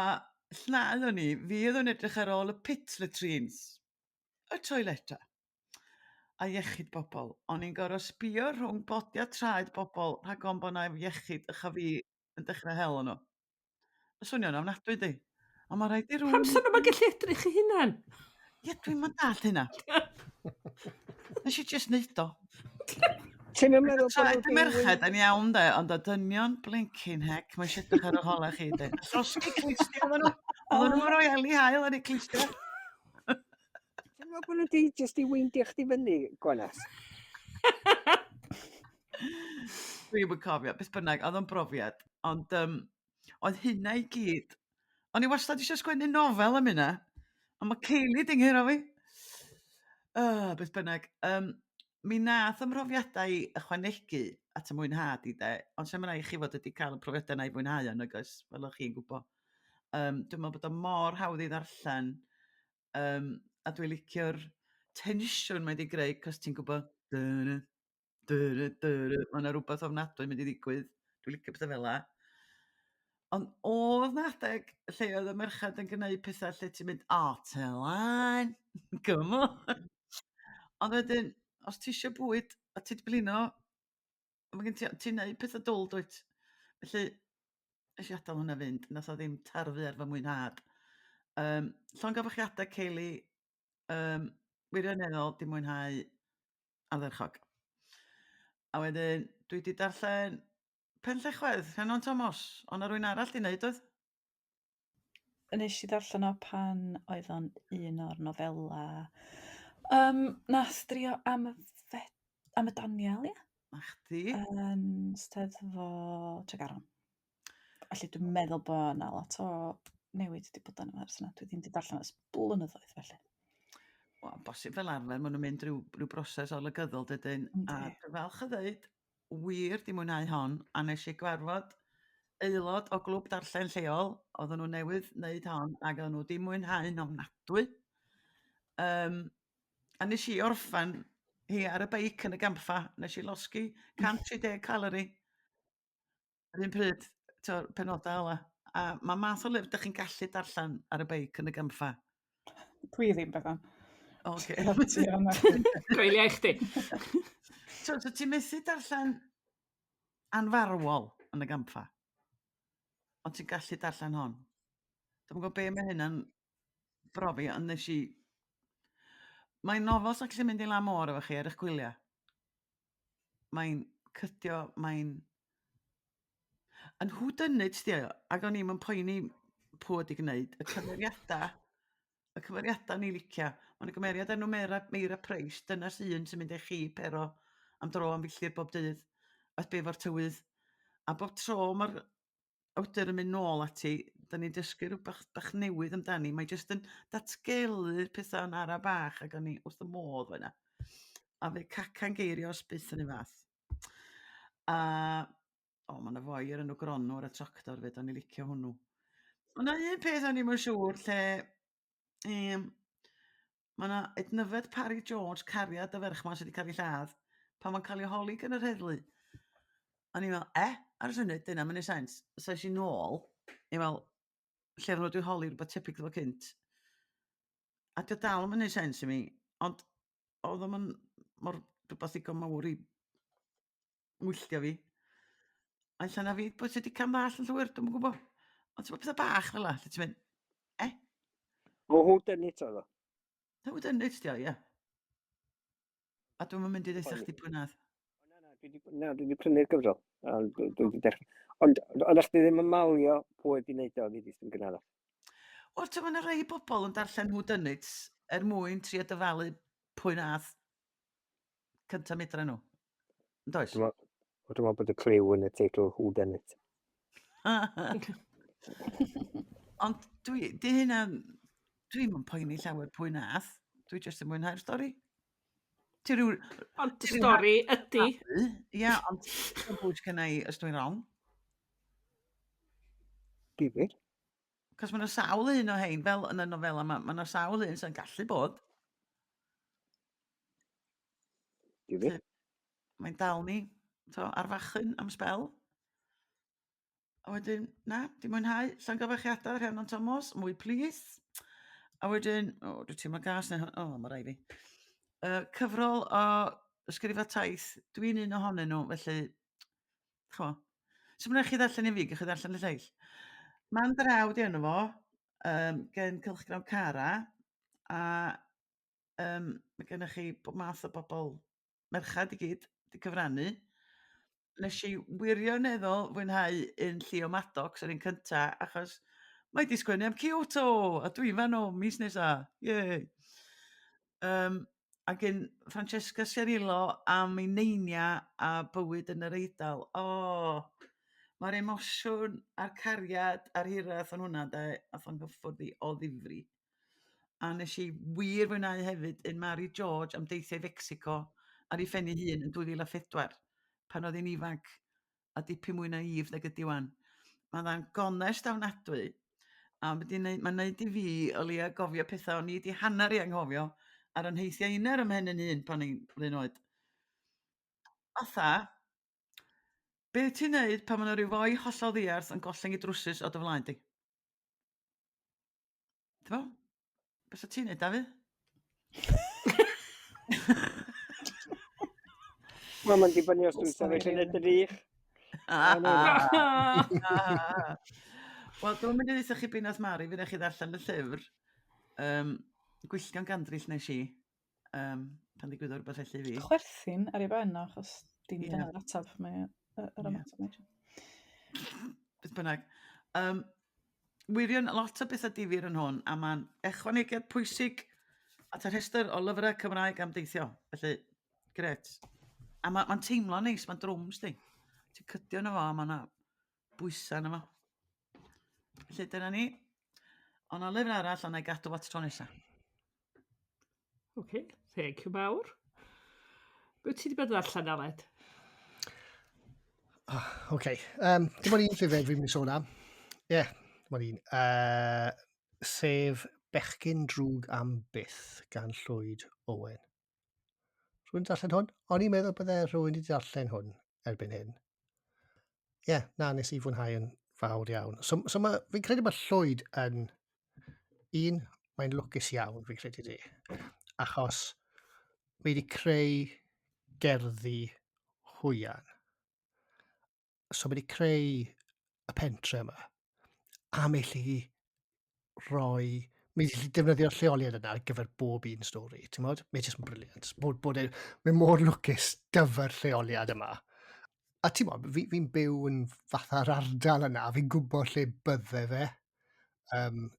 lla oeddwn ni, fi oedd yn edrych ar ôl y pit latrines, y toileta, a iechyd bobl. O'n i'n gorfod sbio rhwng bodia traed bobl rhag o'n bod na iechyd ycha fi yn dechrau hel o'n nhw. Y swnio'n ofnadwy di. A mae rhaid i rhywun... Pam sy'n nhw'n gallu edrych ei hunan? Ie, dwi'n mynd dall hynna. Nes i just neud o. Ti'n yn meddwl bod Traed y merched yn iawn de, ond y dynion blincin hec, mae'n siedrych ar y hola chi de. Llosgi clistio oedden nhw. Oedden nhw'n rhoi eli hael ar ei clistio. Ti'n meddwl bod nhw di jyst i weindio chdi fyny, Gwanas? Rwy'n cofio, beth bynnag, oedd o'n brofiad. Ond oedd hynna i gyd. O'n i wastad eisiau sgwennu nofel am hynna. Ond mae Ceili dinghiro fi. Beth bynnag. Mi nath ymhrofiadau ychwanegu at y mwynhad i de. Ond sy'n mynd i chi fod wedi cael y profiadau yna i fwynhau yn ygos, fel o'ch chi'n gwybod. Dwi'n meddwl bod o mor hawdd i ddarllen. A dwi'n licio'r tensiwn mae wedi greu, cos ti'n gwybod, mae yna rhywbeth ofnadwy mynd i ddigwydd. Dwi'n licio pethau fel la. Ond oedd na adeg lle oedd y merched yn gwneud pethau lle ti'n mynd, te lan, come on. Ond wedyn, os ti eisiau bwyd a ti'n blino, ti'n neud pethau dwl dwyt. Felly, nes i adael hwnna fynd, nath o ddim tarfu ar fy mwynhad. Llongyfarchiadau Ceili, wirioneddol di mwynhau ardderchog. A wedyn, dwi di darllen Penllechwedd, Rhiannon Thomas, ond rwy'n arall di wneud oedd? Nes i ddarllen o pan oedd o'n un o'r nofela. Nath drio am y Daniel, ia? Na chdi. Yn Steddfod Tregaron. Felly dwi'n meddwl bod yna lot o newid wedi bod yna ers yna. Dwi ddim wedi darllen ers blynyddoedd felly. Wel, bosib fel arfer, maen nhw'n mynd rhyw broses olygyddol dydyn. A dwi'n falch o ddeud, wir di mwynhau hon, a nes i gwarfod aelod o glwb darllen lleol, oedden nhw newydd wneud hon, ac oedden nhw di mwynhau'n ofnadwy. A nes i orffan hi ar y beic yn y gampfa, nes i losgi 130 calori. Yr un pryd, penodau ola. A mae math o lyfr, ydych chi'n gallu darllen ar y beic yn y gampfa. Dwi ddim, Bethan. Oce. Gweiliau i chdi. So ti'n methu darllen anfarwol yn y gampfa? Ond ti'n gallu darllen hon? Dwi'n gwybod be mae hynna'n brofi, ond nes i... Mae'n nofel sy'n gallu mynd i la môr efo chi ar eich gwyliau. Mae'n cydio, mae'n... Yn hwdynnud sdio, ac o'n i'm yn poeni pwy wedi gwneud. Y cymeriadau ni licio. Mae'n y gymeriad enw Meira Price, dyna sy'n mynd eich chi pero am dro am filltir bob dydd. Oedd be fo'r tywydd. A bob tro mae'r awdur yn mynd nôl ati, da ni'n dysgu rhywbeth bach newydd amdani. Mae jyst yn datgelu'r pethau yn ara bach ac o'n i wrth y modd fyna. A fe cacan geirio os byth yn ei fath. A mae yna foi ar enw Gronwr a tractor fyd, o'n i licio hwnnw. Ond un peth o'n i'm yn siŵr lle mae yna ednyfed Parry George cariad y ferch ma sydd wedi cael ei lladd pan mae'n cael ei holi gan yr heddlu. O'n i'n meddwl, ar y syniad, dyna, mae'n ei sens. So eisiau nôl, i'n meddwl, lle nhw wedi holi rhywbeth tebyg efo cynt. A dy dal yn neud sens i mi, ond oedd o'n mor rhywbeth ddigon mawr i wylltio fi. A allan na fi, bod ti wedi cam ddall yn llwyr, dwi'n gwybod. Ond ti'n bod pethau bach fel la, lle ti'n mynd, O hw dyn ni to ddo. ta wedi nid ti o, ie. A dwi'n mynd i ddeitha chdi pwy nath. Na, dwi wedi prynu'r gyfrol. Dwi wedi dechrau. Ond ydych chi ddim yn malio pwy wedi wneud o, fi ddim gynnar. O'r ti'n mynd rhai bobl yn darllen hw dynyt mwyn trio dyfalu pwy nath cynta medra nhw. Yn does? Dwi'n meddwl bod y cliw yn y teitl Who Done It. Ond di hynna, dwi'n mynd poeni llawer pwy nath. Dwi jyst yn mwynhau'r stori. Ond y stori ydy. Ia, ond yn bwyd gyda i os dwi'n wrong. Difyr. Cos mae yna sawl un o hein, fel yn y nofela yma, mae yna sawl un sy'n gallu bod. Difyr. Mae'n dal ni ar fachyn am spel. A wedyn, na, di mwynhau llongyfarchiadau Rhiannon Thomas, mwy please. A wedyn, dwi'n teimlo gas neu, mae rai fi. Cyfrol o ysgrifa taith, dwi'n un ohonyn nhw, felly, chmo. So mwyn chi ddarllen i fi, gych chi ddarllen y lleill. Ma'n draw di yno fo, gen Cylchgrawn Cara, a mae gennych chi bob math o bobl merchad i gyd, di cyfrannu. Nes i wirioneddol fwynhau un Llio Maddox yr un cynta, achos mae di sgwennu am Kyoto, a dwi'n fan o mis nesa. Yay! Ac un Francesca Ciarillo am ei neinia a bywyd yn yr Eidal. Mae'r emosiwn a'r cariad a'r hiraeth o'n hwnna, a tho'n gyffwrdd i o ddifri. A nes i wir fwynhau hefyd un Mary George am deithiau Fecsico ar ei phen ei hun yn 2004, pan oedd hi'n ifanc a dipyn mwy naif nag ydi wan. Mae'n dda'n gonest ofnadwy, a mae'n neud i fi o lia gofio pethau o'n i wedi hanner i anghofio ar yn heithiau uner ym mhen yn hun pan i'n flin oed. Otha, be ti'n neud pan mae'n rhyw foi hollol ddiarth yn golleng i drwsus o dy flaen di? Ti'n bo? Beth o ti'n neud, Dafydd? Mae'n dibynnu os dwi'n sefyll yn y drych. Wel, dwi'n mynd i ddweud chi Binath Mari, fydd chi ddarllen y llyfr. Gwylltion gandrill nes i, pan ddigwyddodd rhywbeth felly fi. Chwerthin ar ei ben, achos dim dyna'r atab, mae yr ymateb mae eisiau. Beth bynnag. Wirion lot o bethau difyr yn hwn, a mae'n ychwanegiad pwysig at y rhestr o lyfrau Cymraeg am deithio. Felly, gret. A mae'n teimlo neis, mae'n drwms di. Ti'n cydio yno fo, a mae'n bwysa yno fo. Felly, dyna ni. Ond o lyfr arall, ond ei gadw at tro nesaf. OK, thank you mawr. Be ti wedi bod yn allan, Aled? OK. Dim ond un llyfr fi'n mynd i sôn am. Ie, dim ond un. Sef Bechgyn, Drwg am Byth gan Llwyd Owen. Rwy'n darllen hwn? O'n i'n meddwl bydde rhywun wedi darllen hwn erbyn hyn. Ie, na, nes i fwynhau yn fawr iawn. So fi'n credu mae Llwyd yn mae'n lwcus iawn, fi'n credu di. Achos mae wedi creu gerddi hwyan. So mae wedi creu y pentre yma. A mae wedi defnyddio'r lleoliad yna ar gyfer bob un stori. Ti'n modd? Mae'n jyst yn briliant. Mae mor lwcus dyfer lleoliad yma. A ti'n modd, fi'n byw yn fatha'r ardal yna, fi'n gwybod lle bydde fe.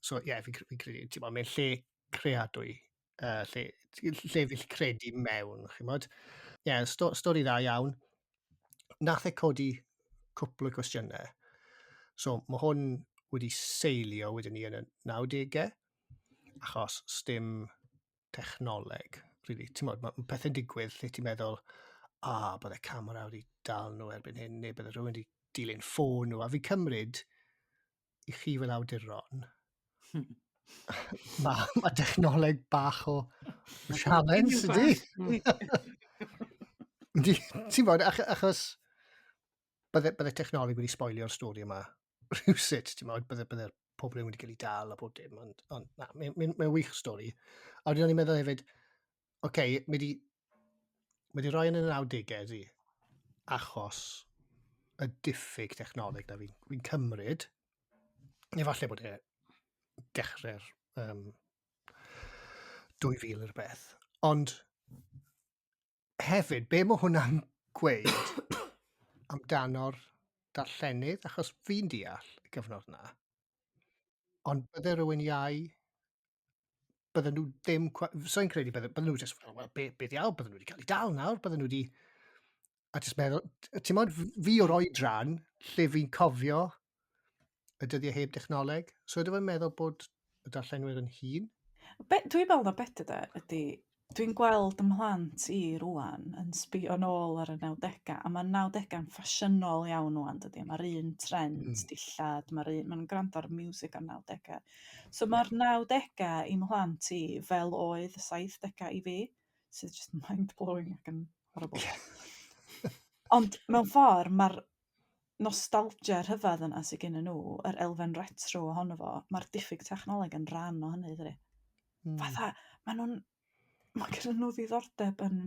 So ie, fi'n credu, ti'n modd, mae'n lle creadwy, lle fi'n credu mewn, chi'n modd. Ie, stori dda iawn. Nath e codi cwpl o cwestiynau. So mae hwn wedi seilio wedyn ni yn y 90au, achos sdim technoleg, really. Ti'n modd, mae pethau'n digwydd lle ti'n meddwl, bydde camera wedi dal nhw erbyn hyn, neu bydde rhywun wedi dilyn ffôn nhw, a fi cymryd i chi fel awduron, mae technoleg bach o challenge, ydy? Ti'n bod, achos bydde technoleg wedi spoilio'r stori yma rhywsut, ti'n bod, bydde'r pobl yn wedi cael ei dal a pob dim, ond na, mae'n wych stori. A wedyn o'n i'n meddwl hefyd, mae di roi yn y 90au di, achos y diffyg technoleg na fi'n cymryd, efallai bod e dechrau'r 2000 yr beth. Ond hefyd, be mae hwnna'n gweud amdano'r darllenydd, achos fi'n deall y gyfnod yna, ond bydde rhywun iau, bydden nhw ddim, so'n credu bydden nhw just, wel, beth iawn, bydden nhw wedi cael ei dal nawr, bydden nhw wedi, a just meddwl, ti'n modd, fi o'r oedran, lle fi'n cofio y dyddiau heb technoleg, so ydw i'n meddwl bod y darllenwyr yn hun. Dwi'n meddwl na beth ydy, dwi'n gweld ymhlant i rwan yn sbio nôl ar y 90au, a mae 90au'n ffasiynol iawn rwan, dydy. Mae'r un trend dillad, mae'n gwrando ar music o'r 90au. So mae'r 90au i mhlant i fel oedd y 70au i fi, sydd just mind-blowing ac yn horrible. Ond mewn ffordd, mae'r nostalgia rhyfedd yna sydd gen nhw, yr elfen retro ohono fo, mae'r diffyg technoleg yn rhan o hynny, dydy. Fatha, mae gen nhw ddiddordeb yn,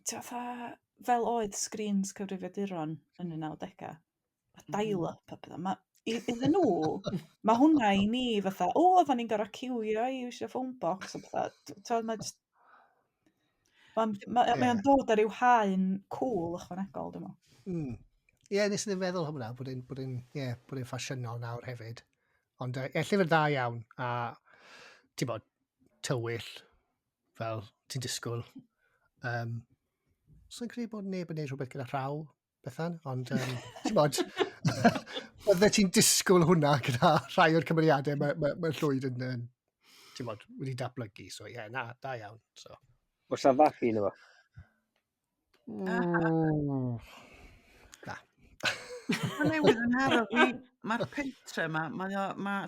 fatha, fel oedd screens cyfrifiaduron yn y 90au, a dial-up a bethau. Iddyn nhw, mae hwnna i ni fatha, oedden ni'n gorau ciwio i iwsio phone box a bethau. Mae'n dod ar ryw haen cool ychwanegol, dwi'n meddwl. Ie, nes i'n feddwl hwnna, bod e'n ffasiynol nawr hefyd. Ond llyfr dda iawn, a ti'n bod, tywyll, fel ti'n disgwyl. So'n credu bod neb yn neud rhywbeth gyda rhaw, Bethan, ond ti'n bod, bydde ti'n disgwyl hwnna gyda rhai o'r cymeriadau mae Llwyd yn, ti'n bod, wedi datblygu, so ie, na, da iawn. So. Oes a fabi yna fo? Na. Mae newydd yn haro fi, mae'r pentre yma, mae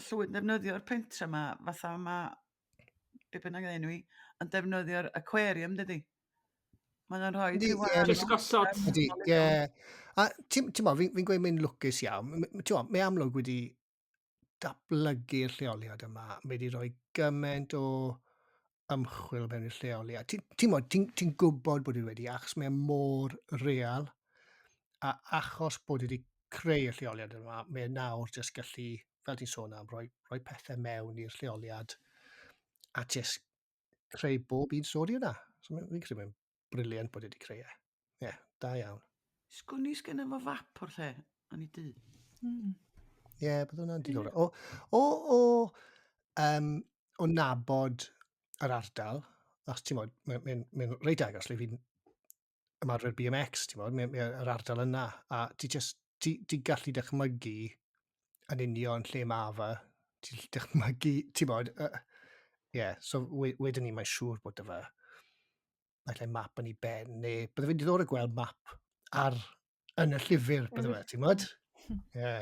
Llwyd yn defnyddio'r pentre yma, fatha mae, be bynnag enw i, yn defnyddio'r aquarium, dydy? Mae'n rhoi Just gosod. Ie. A ti'n mo, fi'n gweud mae'n lwcus iawn. Mae amlwg wedi datblygu'r lleoliad yma. Mae wedi rhoi gymaint o ymchwil mewn i'r lleoliad. Ti'n gwybod bod wedi, achos mae'n mor real, a achos bod wedi creu y lleoliad yma, mae'n nawr jyst gallu, fel ti'n sôn am, rhoi pethau mewn i'r lleoliad, a jyst creu bob un stori yna. So fi'n credu mae'n briliant bod wedi creu e. Ie, da iawn. Sgwni sgen efo fap o'r lle, yn ei dyd. Ie, bydd hwnna'n diddorol. O nabod yr ardal, os ti'n modd, mae'n reit agos lle fi'n ymarfer BMX, ti'n modd, mae'r ardal yna, a ti gallu dychmygu yn union lle ma fe, ti'n dychmygu, ti'n modd, so wedyn ni mae'n siŵr bod y fe, naill map yn ei ben, neu bydde fi'n diddorol gweld map yn y llyfr, bydde fe, ti'n modd? Ie,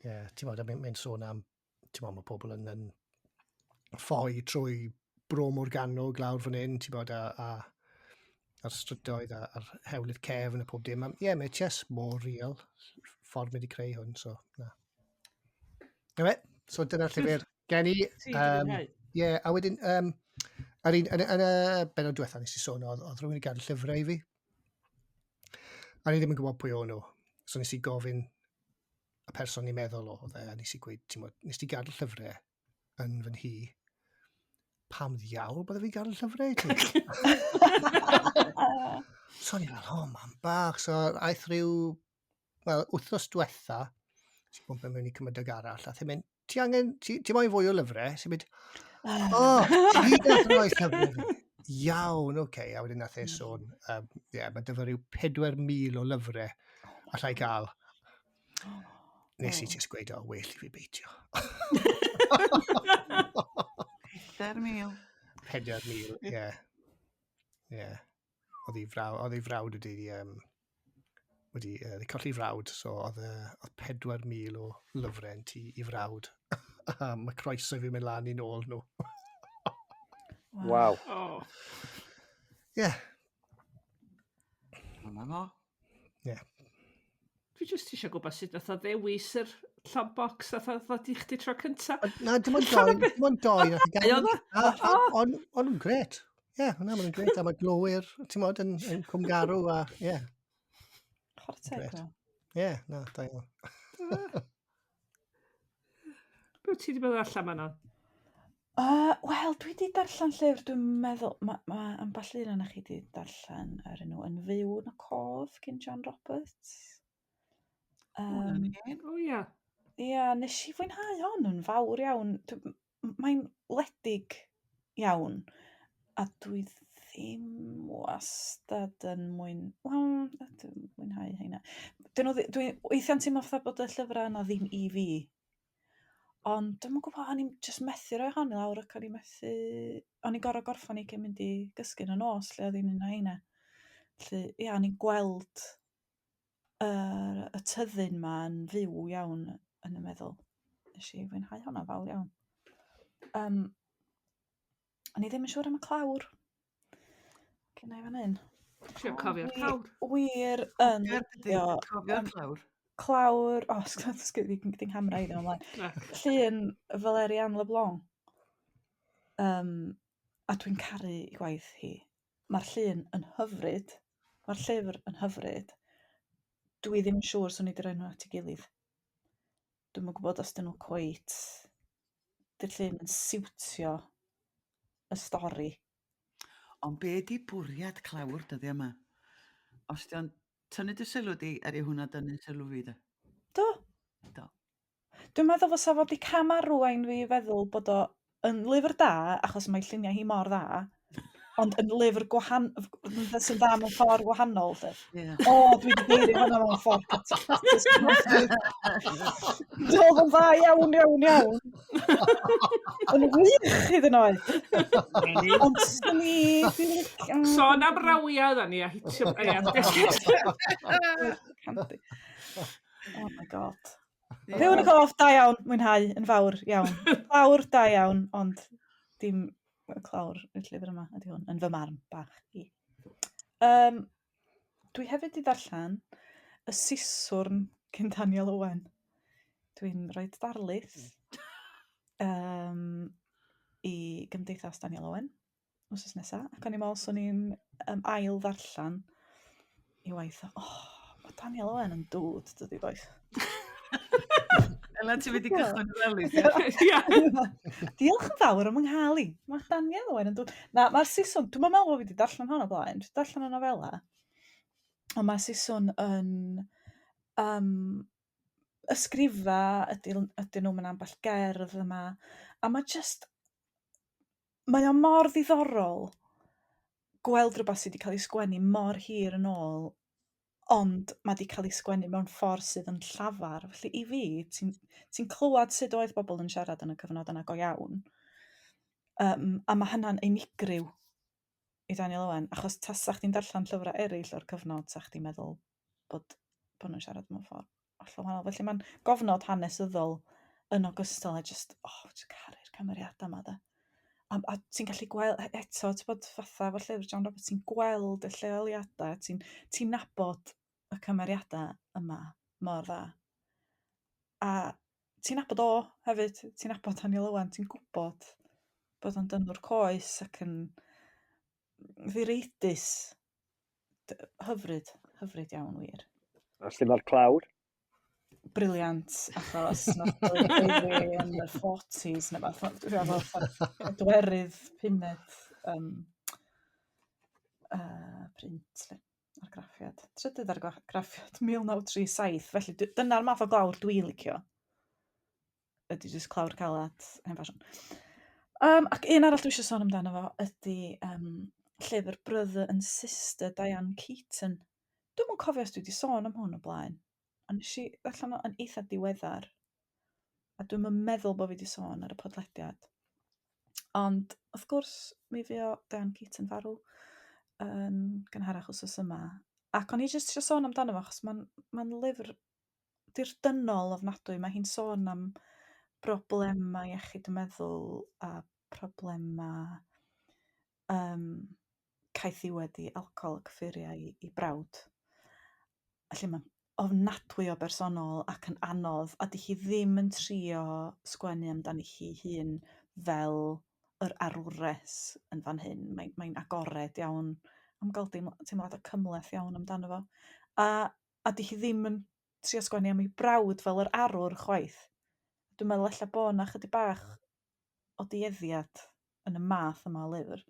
ti'n modd, mae'n sôn am, ti'n modd, mae pobl yn ffoi trwy Bro Morgannwg lawr fan hyn, ti'n modd, a'r strydoedd, a'r hewlydd cefn a pob dim. Ie, mae'n just mor real, ffordd wedi creu hwn, so, na. So dyna'r llyfr gen i. Ie, a wedyn, yn y bennod diwethaf nes i sôn, oedd rhywun i gadael llyfrau i fi. A ni ddim yn gwybod pwy o'n nhw. So nes i gofyn y person ni'n meddwl o, a nes i gweud, ti'n modd, nes i gadael llyfrau yn fy nhŷ. Pam ddiawl bydde fi gadael llyfrau i ti? So ni fel, man bach. So aeth rhyw, wythnos diwetha, sy'n bwmpen mewn i cymoedd arall, a ti'n mynd, ti moyn fwy o lyfrau? Sy'n mynd, ti gath roi llyfrau fi. Iawn, oce. A wedyn nath e sôn, mae dyfa rhyw 4,000 o lyfrau allai gael. Nes i just gweud, well i fi beitio. 4,000. 4,000, ie. Oedd ei frawd wedi colli frawd, so oedd 4,000 o lyfrau yn tu i frawd. Mae croeso fi mynd lan i nôl nhw. Waw. Ie. Yma mo. Ie. Dwi Dwi jyst eisiau gwybod sut nath o ddewis yr llon bocs nath o ddod i chdi tro cynta. Na, dim ond doi. Dim ond doi. Ai, oedd o? Ond nhw'n gret. Ie, hwnna, maen nhw'n gret. A mae glowyr, ti'n modd, yn cwmgarw a, ie. Chwarae teg Gret. o. Ie, na, da iawn. Be ti wedi bod allan man o? Wel, dwi wedi darllen llyfr, dwi'n meddwl, mae ambell un yna chi wedi darllen yr enw yn Fyw Yn Y Cof gyn John Roberts. O ia. Ia, nes i fwynhau hon yn fawr iawn. Mae'n wledig iawn, a dwi ddim wastad yn mwynhau heina. Dwi'n weithiau'n teimlo fatha bod y llyfrau yna ddim i fi. Ond dwi'n gwybod, o'n i'n just methu roi hon i lawr ac o'n i'n gorau gorffan i cyn mynd i gysgu yn y nos lle oedd hi'n un o heina. Felly, ia, o'n i'n gweld y tyddyn ma yn fyw iawn yn y meddwl. Nes i fwynhau honna fawr iawn. O'n i ddim yn siŵr am y clawr. Cynna i fan hyn. Dwi'n cofio'r clawr. Wir yn Cofio'r clawr. clawr, di'n hamra i ddim ymlaen. Llun Valerian Leblanc. A dwi'n caru ei gwaith hi. Mae'r llun yn hyfryd. Mae'r llyfr yn hyfryd. Dwi ddim yn siŵr swn i wedi rhoi nhw at ei gilydd. Dwi'n yn gwybod os dyn nhw cweit. Dy'r llun yn siwtio y stori. Ond be di bwriad clawr dyddi yma? Os di o'n tynnu dy sylw di, er i hwnna dynnu sylw fi da. Do. Do. Dwi'n meddwl fysa fod i camarwain fi feddwl bod o yn lyfr da, achos mae lluniau hi mor dda, ond yn lyfr sy'n dda mewn ffordd gwahanol. Yeah. Dwi wedi geirio hwnna mewn ffordd catastrophic. Doedd yn dda iawn. Yn wych hyd yn oed. Ond sy'n ni... Sôn am rawiau dda ni a hitio... Oh my god. Fyw Yn Y Cof, da iawn, mwynhau, yn fawr iawn. Fawr da iawn, ond dim y clawr y llyfr yma ydy hwn, yn fy marn bach i. Dwi hefyd wedi darllen Y Siswrn cyn Daniel Owen. Dwi'n rhoi darlith i Gymdeithas Daniel Owen wsos nesaf, ac o'n i'n meddwl swn i'n ail ddarllen i waith. Mae Daniel Owen yn dŵd, dydy boeth. Ela ti wedi cychwyn y felys. Diolch yn fawr am ynghael i. Mae Daniel Owen yn dŵd. Na, mae'r Siswrn, dwi'n meddwl bod fi wedi darllen hon o blaen. Dwi'n darllen y nofela. Ond mae'r Siswrn yn ysgrifa, ydyn nhw mewn ambell gerdd yma. A mae o mor ddiddorol gweld rhywbeth sydd wedi cael ei sgwennu mor hir yn ôl, ond mae wedi cael ei sgwennu mewn ffordd sydd yn llafar. Felly i fi, ti'n clywed sut oedd bobl yn siarad yn y cyfnod yna go iawn. A mae hynna'n unigryw i Daniel Owen, achos tasa chdi'n darllen llyfrau eraill o'r cyfnod, sa chdi'n meddwl bod nhw'n siarad mewn ffordd hollol wahanol. Felly mae'n gofnod hanesyddol yn ogystal a ti'n caru'r cymeriadau yma, da. A ti'n gallu gweld, eto, ti'n bod fatha fel llyfr John Roberts, ti'n gweld y lleoliadau, ti'n nabod y cymeriadau yma mor dda. A ti'n nabod o hefyd, ti'n nabod Daniel Owen, ti'n gwybod bod o'n dynwr coes ac yn ddireidus. Hyfryd iawn wir. Os dim o'r clawr? Briliant, achos nath yn y 40s, neu fath dwerydd pumed print, argraffiad. Trydydd argraffiad, 1937, felly dyna'r math o glawr dwi'n licio. Ydy jyst clawr calad, hen ffasiwn. Ac un arall dwi eisiau sôn amdano fo ydy llyfr Brother and Sister Diane Keaton. Dwi'm yn cofio os dwi wedi sôn am hwn o blaen. A nes i allan yn eitha diweddar. A dwi'm yn meddwl bod fi wedi sôn ar y podlediad. Ond, wrth gwrs, mi fio Diane Keaton farw yn gynharach wsos yma. Ac o'n i jyst eisiau sôn amdano fo, achos mae'n lyfr dirdynol ofnadwy. Mae hi'n sôn am broblemau iechyd y meddwl a broblemau caethiwed i alcohol ac ffuriau i brawd. Felly ofnadwy o bersonol ac yn anodd, a di hi ddim yn trio sgwennu amdani hi hun fel yr arwres yn fan hyn. Mae'n agored iawn am gael teimlad o cymhleth iawn amdano fo. A di hi ddim yn trio sgwennu am ei brawd fel yr arwr chwaith. Dwi'n meddwl ella bo' 'na chydig bach o dueddiad yn y math yma o lyfr,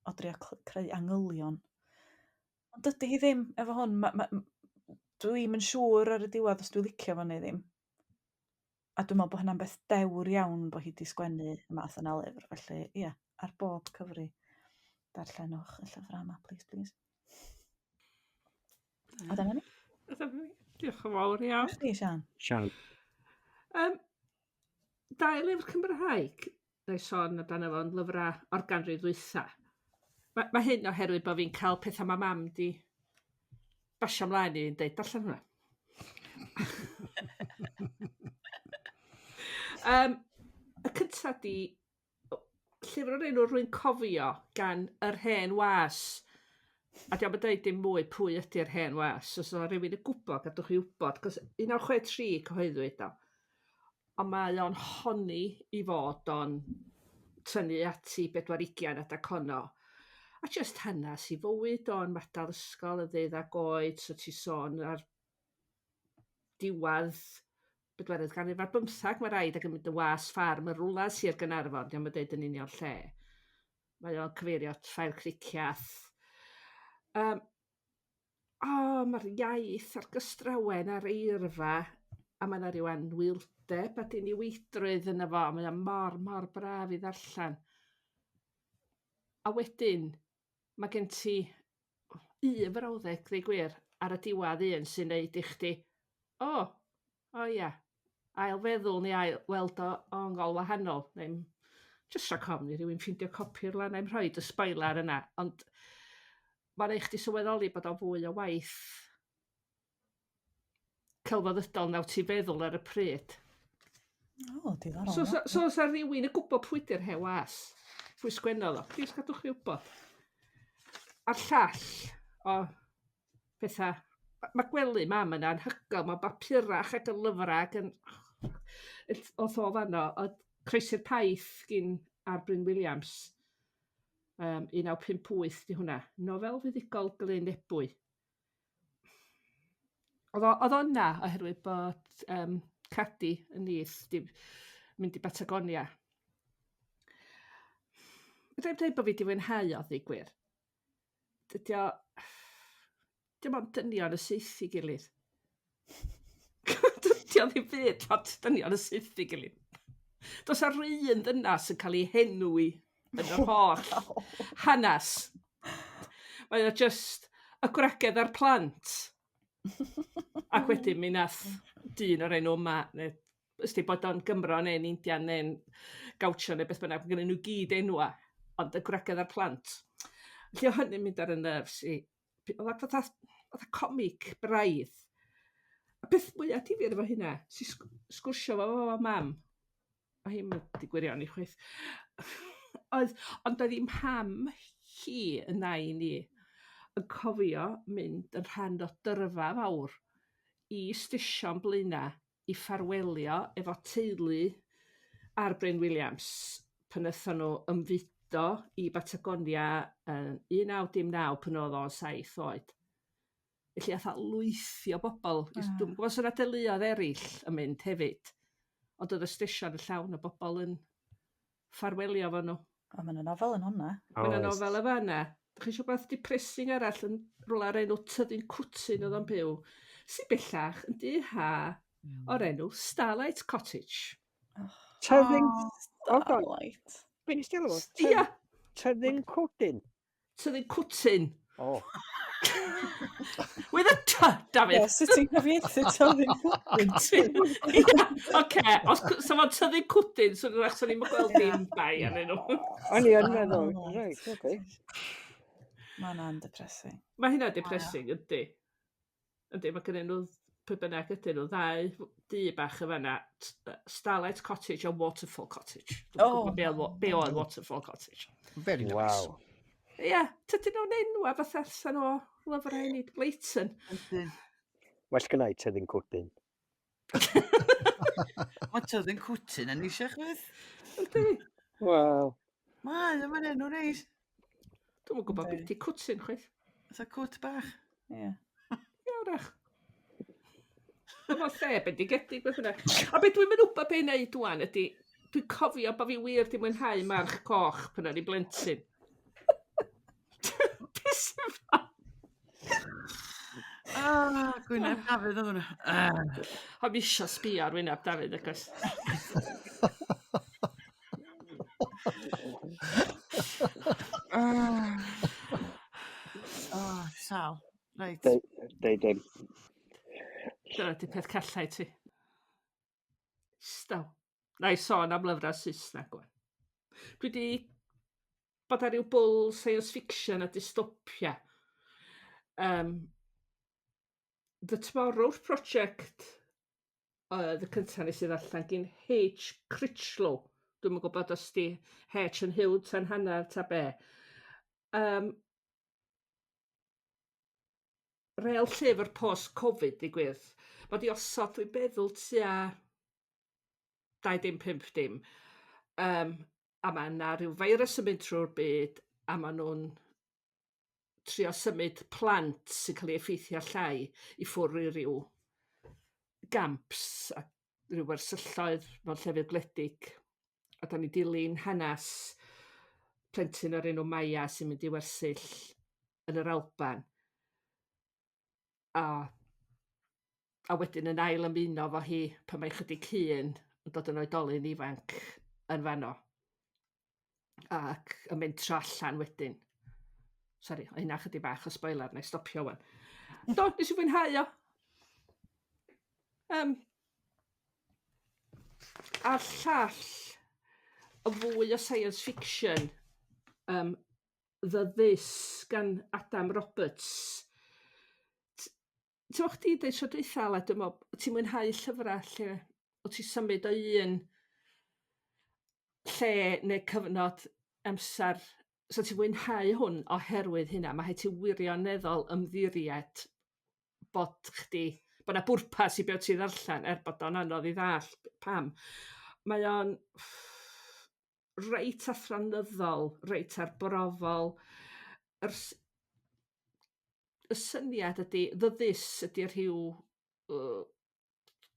o drio creu angylion. Ond dydy hi ddim efo hwn. Dwi'm yn siŵr ar y diwedd os dwi'n licio fo neu ddim. A dwi'n meddwl bod hynna'n beth dewr iawn bod hi wedi sgwennu y math yna o lyfr. Felly, ia, ar bob cyfri, darllenwch y llyfrau yma, please. A dyna ni. Diolch yn fawr iawn. Chdi, Sian. Sian. Dau lyfr Cymraeg, neu sôn amdano fo'n lyfrau o'r ganrif ddwytha. Mae hyn oherwydd bod fi'n cael pethau mae mam di basio ymlaen i'n deud, darllen hwnna. Y cyntaf di llyfr o'r enw Rwy'n Cofio gan yr Hen Was. A diolch yn dweud dim mwy pwy ydy'r Hen Was. Os yna rhywun yn gwybod, gadwch chi wybod. 1963 cyhoeddwyd o. Ond mae o'n honni i fod o'n tynnu ati 40 adeg honno. A just hanes i fywyd o'n madal ysgol y 12 oed, so ti sôn ar diwadd 40 ganrif ar 15, mae rhaid ac yn mynd y was ffarm y rwla Sir Gaernarfon, diolch yn dweud yn union lle. Mae o'n cyfeirio at ffair criciath. Mae'r iaith a'r gystrawen a'r eirfa, a mae yna ryw anwyldeb a diniweidrwydd yna fo, mae o'n mor braf i ddarllen. A wedyn, mae gen ti un frawddeg, ddeu gwir, ar y diwadd un sy'n neud i chdi, ia, ail feddwl neu ail weld o'n ngol wahanol, neu just rhag ofn i rywun ffindio copi'r lan a'i'n rhoi y spoiler yna, ond mae'n eich di sylweddoli bod o'n fwy o waith celfoddydol naw ti feddwl ar y pryd. Diddorol. So os ar rywun yn gwybod pwy di'r Hen Was, pwy sgwennodd o, please gadwch chi wybod. A'r llall o bethau, mae gwely mam yna yn hygol, mae'n bapurach ac yn lyfrach yn o ddo fanno, o Croesi'r Paith gyn ar Bryn Williams. 1958 di hwnna. Nofel fuddigol Glyn Ebwy. Oedd o'na oherwydd bod Cadi yn nyth di mynd i Batagonia. Rwy'n dweud bod fi di fwynhau o ddeu gwir. Dim ond dynion y syth i gilydd. Dydi o ddim byd ond dynion y syth i gilydd. Does ar un ddynas yn cael ei henwi yn yr holl hanes. Mae o just y gwragedd ar plant. Ac wedyn mi nath dyn o'r enw yma, neu ysdi bod o'n Gymro neu'n Indian neu'n Gawtio neu beth bynnag, gyda nhw gyd enwa, ond y gwragedd ar plant. Felly o hynny'n mynd ar y nerfs i. Oedd o comic braidd. A beth mwyaf difyr efo hynna, si sgwrsio fo mam. O hi'n mynd i gwirion i chwaith. Ond oedd hi'n ham hi yn nain ni yn cofio mynd yn rhan o dyrfa fawr i stision Blaena i ffarwelio efo teulu ar Bryn Williams pan aethon nhw ymfudo i Batagonia yn 1919 pan oedd o'n 7 oed. Felly ath lwythio bobl. Dwi'n gwybod sy'n adeluodd eraill yn mynd hefyd. Ond oedd y stision yn llawn o bobl yn ffarwelio fo nhw. O, mae'n nofel yn hwnna. Mae'n nofel y fanna. Dych chi eisiau beth depressing arall yn rhywle ar enw Tyddyn Cwtyn oedd o'n byw. Sy'n bellach yn dyha o'r enw Starlight Cottage. Tyddyn... Starlight. Be'n i stil o? Ia. Tyddyn Cwtyn. Tyddyn Cwtyn. O. With a t, David. Yes, sut ti'n cyfieithu Tyddyn Cwtyn? Oce, os fo'n Tyddyn Cwtyn, so ni'n gweld dim bai ar enw. O'n i yn meddwl. Right, oce. Mae hynna'n depressing. Mae hynna'n depressing, ydy. Ydy, mae gen nhw pwy bynnag ydyn nhw, ddau dŷ bach y fanna, Starlight Cottage o Waterfall Cottage. Dwi'n gwybod be oedd Waterfall Cottage. Very nice. Wow. Ia, tydyn nhw'n enwa fath allan o lyfrau Enid Blyton. Well gynnau tyddyn cwtyn. Mae tyddyn cwtyn yn eisiau chwyth. Yndi? Wel, Mae, yma'n enw neis. Dwi'n gwybod Yndi. beth i cwtyn chweith. Ytha cwt bach. Ie. Iawrach. Mae'n lle bendigedig beth yna. A beth dwi'n mynd wybod beth i wneud dwi'n ydy, dwi'n cofio bod fi wir di mwynhau march coch pan o'n i blentyn. Beth sy'n fa? Gwyneb Dafydd oedd hwnna. A mi isio sbio ar wyneb Dafydd, agos. Sal. Reit. deud dim. Dyna di peth callau ti. Staw. Na i sôn am lyfrau Saesneg gwan. Dwi di bod ar ryw bwl science fiction a dystopia. The Tomorrow's Project y cyntaf nes i ddarllen gyn H. Critchlow. Dwi'n yn gwybod os di H yn hiwd ta'n hanner ta be. Rel llyfr post-Covid i gwirth. Mae di osod dwi'n beddwl tua 2.5 dim. A mae yna rhyw virus yn mynd trwy'r byd a maen nhw'n trio symud plant sy'n cael ei effeithio llai i ffwrdd i ryw gamps a ryw wersylloedd mewn llefydd gwledig. A da ni dilyn hanes plentyn o'r enw Maia sy'n mynd i wersyll yn yr Alban. A wedyn yn ail ymuno fo hi pan mae chydig hŷn yn dod yn oedolyn ifanc yn fanno. Ac yn mynd tra allan wedyn. Sori, o hynna chydig bach o spoiler, na i stopio wan. Do, nes i fwynhau o. A llall, y fwy o science fiction, The This gan Adam Roberts. Ti'n mo chdi deud tro dwytha, le, dwi'n meddwl, ti'n mwynhau llyfrau lle o ti symud o un lle neu cyfnod amser, so ti'n mwynhau hwn oherwydd hynna, mae rhaid ti wirioneddol ymddiried bod na bwrpas i beth ti'n ddarllen bod o'n anodd i ddall pam. Mae o'n reit athronyddol, reit arbrofol. Y syniad ydy, The This ydy rhyw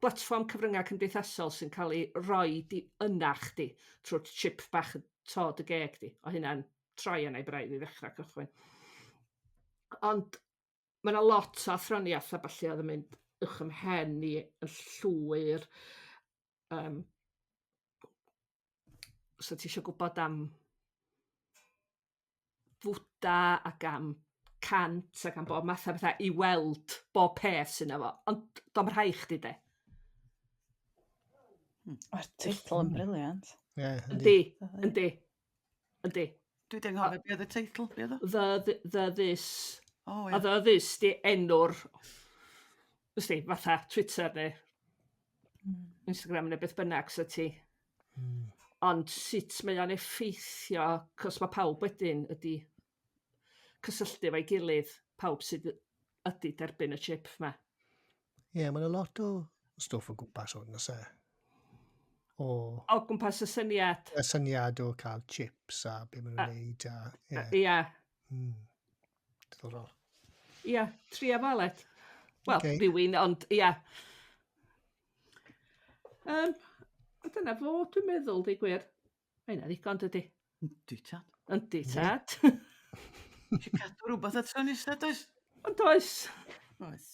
platfform cyfryngau cymdeithasol sy'n cael ei roi di yna chdi trwy'r chip bach yn tod y geg di. O hynna'n troi yna i braidd i ddechrau cychwyn. Ond mae yna lot o athroniaeth a balli oedd yn mynd uwch ymhen i yn llwyr. So ti eisiau gwybod am fwda ac am cant ac am bob math o bethau i weld bob peth sy'n efo. Ond do'n rhai chdi de. Mae'r teitl yn briliant. Yndi. Dwi di anghofio beth oedd y teitl, beth oedd? The This. O, A The This di enw'r fatha Twitter neu Instagram neu beth bynnag so ti. Ond sut mae o'n effeithio, cos mae pawb wedyn ydi cysylltu efo'i gilydd, pawb sydd ydi derbyn y chip yma. Ie, mae'n a lot o stwff o gwmpas hwn, os e. O gwmpas y syniad. y syniad o cael chips a be maen nhw'n neud. Ia. Diddorol. Ia, tria falet. Wel, Okay. rhywun, ond ia. A dyna fo, dwi'n meddwl, di gwir. Mae hynna ddigon, dydi. Dwi tad. Yndi, tad. Eisiau cadw rhywbeth at tro nesaf, does? Ond oes. Oes.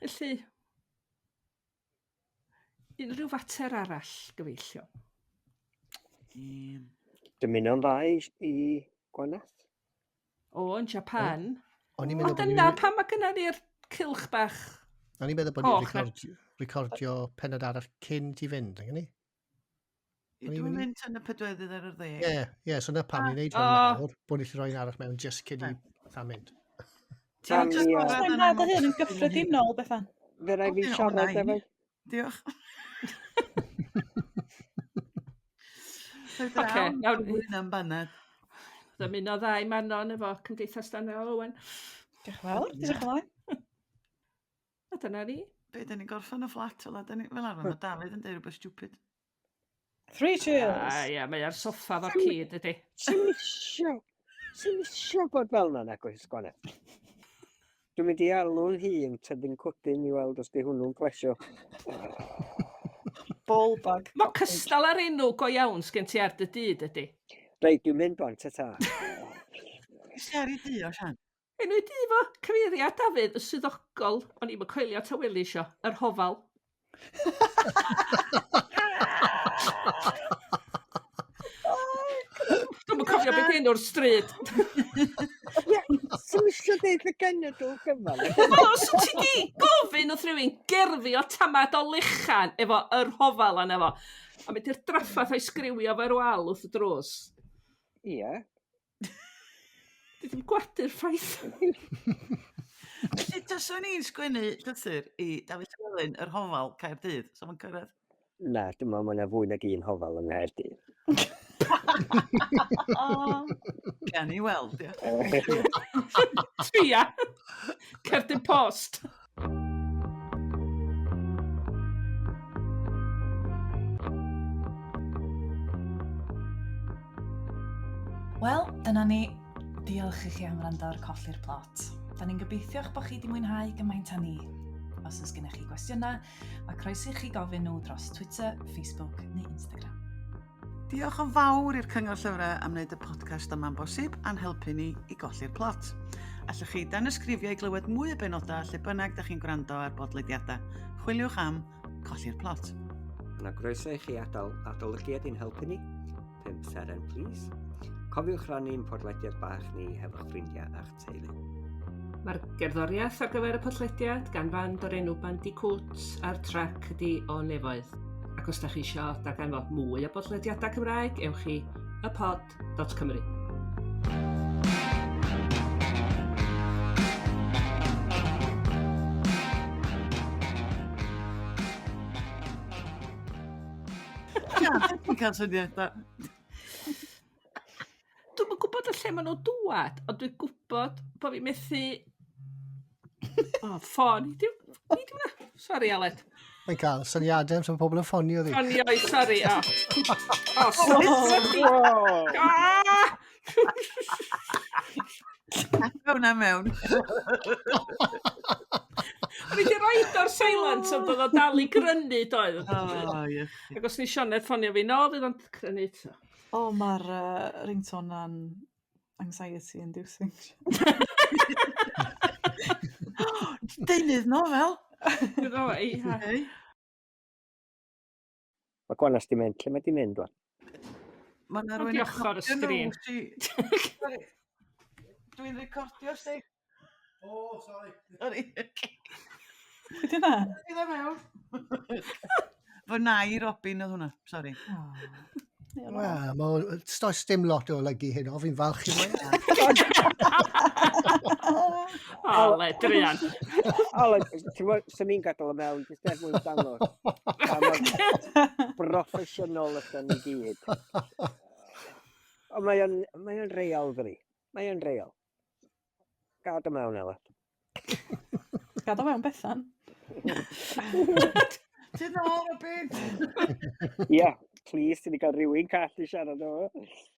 Felly, unrhyw fater arall gyfeillio. Dymuno'n dda i gwaneth. O, yn Japan. O'n i'n O, meddwl bod dyna pam mae gynna ni'r cilch bach. O'n i'n meddwl bod Coch, ni'n recordio pennod arall cyn ti fynd, yng ni? Dwi'n mynd yn y pedweddydd ar y ddeg. Ie, so na pam ni'n neud hwn nawr, bod ni'n rhoi'n arall mewn just cyn i fatha mynd. Tam Jyst ni bod Mae'n yn rhaid o anodd. hyn yn gyffredinol, Bethan. Fe rai fi siarad efo. Diolch. Ocê, nawr- Dwi'n am banad. Dymuno ddau manon efo Cymdeithas Daniel Owen. Diolch yn fawr, diolch yn fawr. A dyna ni. Be, da ni'n gorffen y fflat fel arfer, mae Dafydd yn deud rhywbeth stupid. 3 cheers. Ie, mae ar soffa fo'r cyd ydi. Sy'n isio bod fel yna nag oes gwanedd. Dwi'n mynd i alw'n hun tydyn cwdyn i weld os di hwnnw'n plesio. Ballbag. Mae cystal ar enw go iawn sgen ti ar dy dyd ydi. Reit, dwi'n mynd bon, ta-ta. Siarad di o, Sian. Enw i di fo, cyfeiriad Dafydd, y swyddogol, o'n i'm yn coelio tawelu isio, yr hofal. Dwi'n yn cofio beth enw'r stryd. Sy'n isio deud y genedl gyfal. Os ti di gofyn wrth rhywun gerddi o tamad o lechan efo yr hofal yna fo, a mynd i'r draffath o'i sgriwio fe'r wal wrth y drws. Ie. Di ddim gwadu'r ffaith. Felly, taswn ni'n sgwennu llythyr i Dafydd Llwyd, yr hofal Caerdydd, so mae'n cyrraedd. Na, dwi'n meddwl mae'n fwy nag un hofal yn Nghaerdydd. Gan i weld, ia. Tria. Cerdyn post. Wel, dyna ni. Diolch i chi am wrando ar Colli'r Plot. Da ni'n gobeithio eich bod chi wedi mwynhau gymaint â ni. Os oes gennych chi gwestiynau, mae croeso i chi gofyn nhw dros Twitter, Facebook neu Instagram. Diolch yn fawr i'r Cyngor Llyfrau am wneud y podcast yma'n bosib a'n helpu ni i golli'r plot. Allwch chi dan ysgrifio i glywed mwy o benodau lle bynnag da chi'n gwrando ar bodlediadau. Chwiliwch am Colli'r Plot. Yna groeso i chi adolygiad i'n helpu ni. 5 seren, please. Cofiwch rannu'n podlediad bach ni hefo'ch ffrindiau a'ch teulu. Mae'r gerddoriaeth ar gyfer y podlediad gan fand o'r enw Bandi Cwts a'r trac ydi o nefoedd. Ac os da chi isio darganfod mwy o bodlediadau Cymraeg, ewch i ypod.cymru. Dwi'n cael syniadau. Dwi'n yn gwybod y lle maen nhw dŵad, ond dwi'n gwybod bod fi methu... ffon. Ni diwna. Sori, Aled. Mae'n cael syniadau am sy'n pobl yn ffonio ddi. Ffonio, sori. Sori. Hwna mewn. O'n i wedi roed o'r silence ond oedd o dal i grynu doedd. Ie. Ac os ni Sioned ffonio fi, no, fydd o'n grynu. Mae'r ringtone yn anxiety inducing. Deunydd nofel. Mae gwanas di mynd, lle mae di mynd wan? Mae'n Diolch ar y sgrin. Dwi'n recordio, sti. O, sori. Sori. Pwy di na? Dwi'n mewn. Fy nai Robin oedd hwnna, sori. Wel, does dim lot o olygu hyn o, fi'n falch i mwy. Ale, Drian. Ale, ti'n gwybod, sy'n ni'n gadael y mewn, jyst er mwyn dangos. A mae'n broffesiynol ydyn ni gyd. Ond mae'n real ddi. Mae'n real. Gad o mewn, Ela. Gad o mewn Bethan. Ti'n ôl, Robin? Ia, please, ti'n i gael rhywun call i siarad o.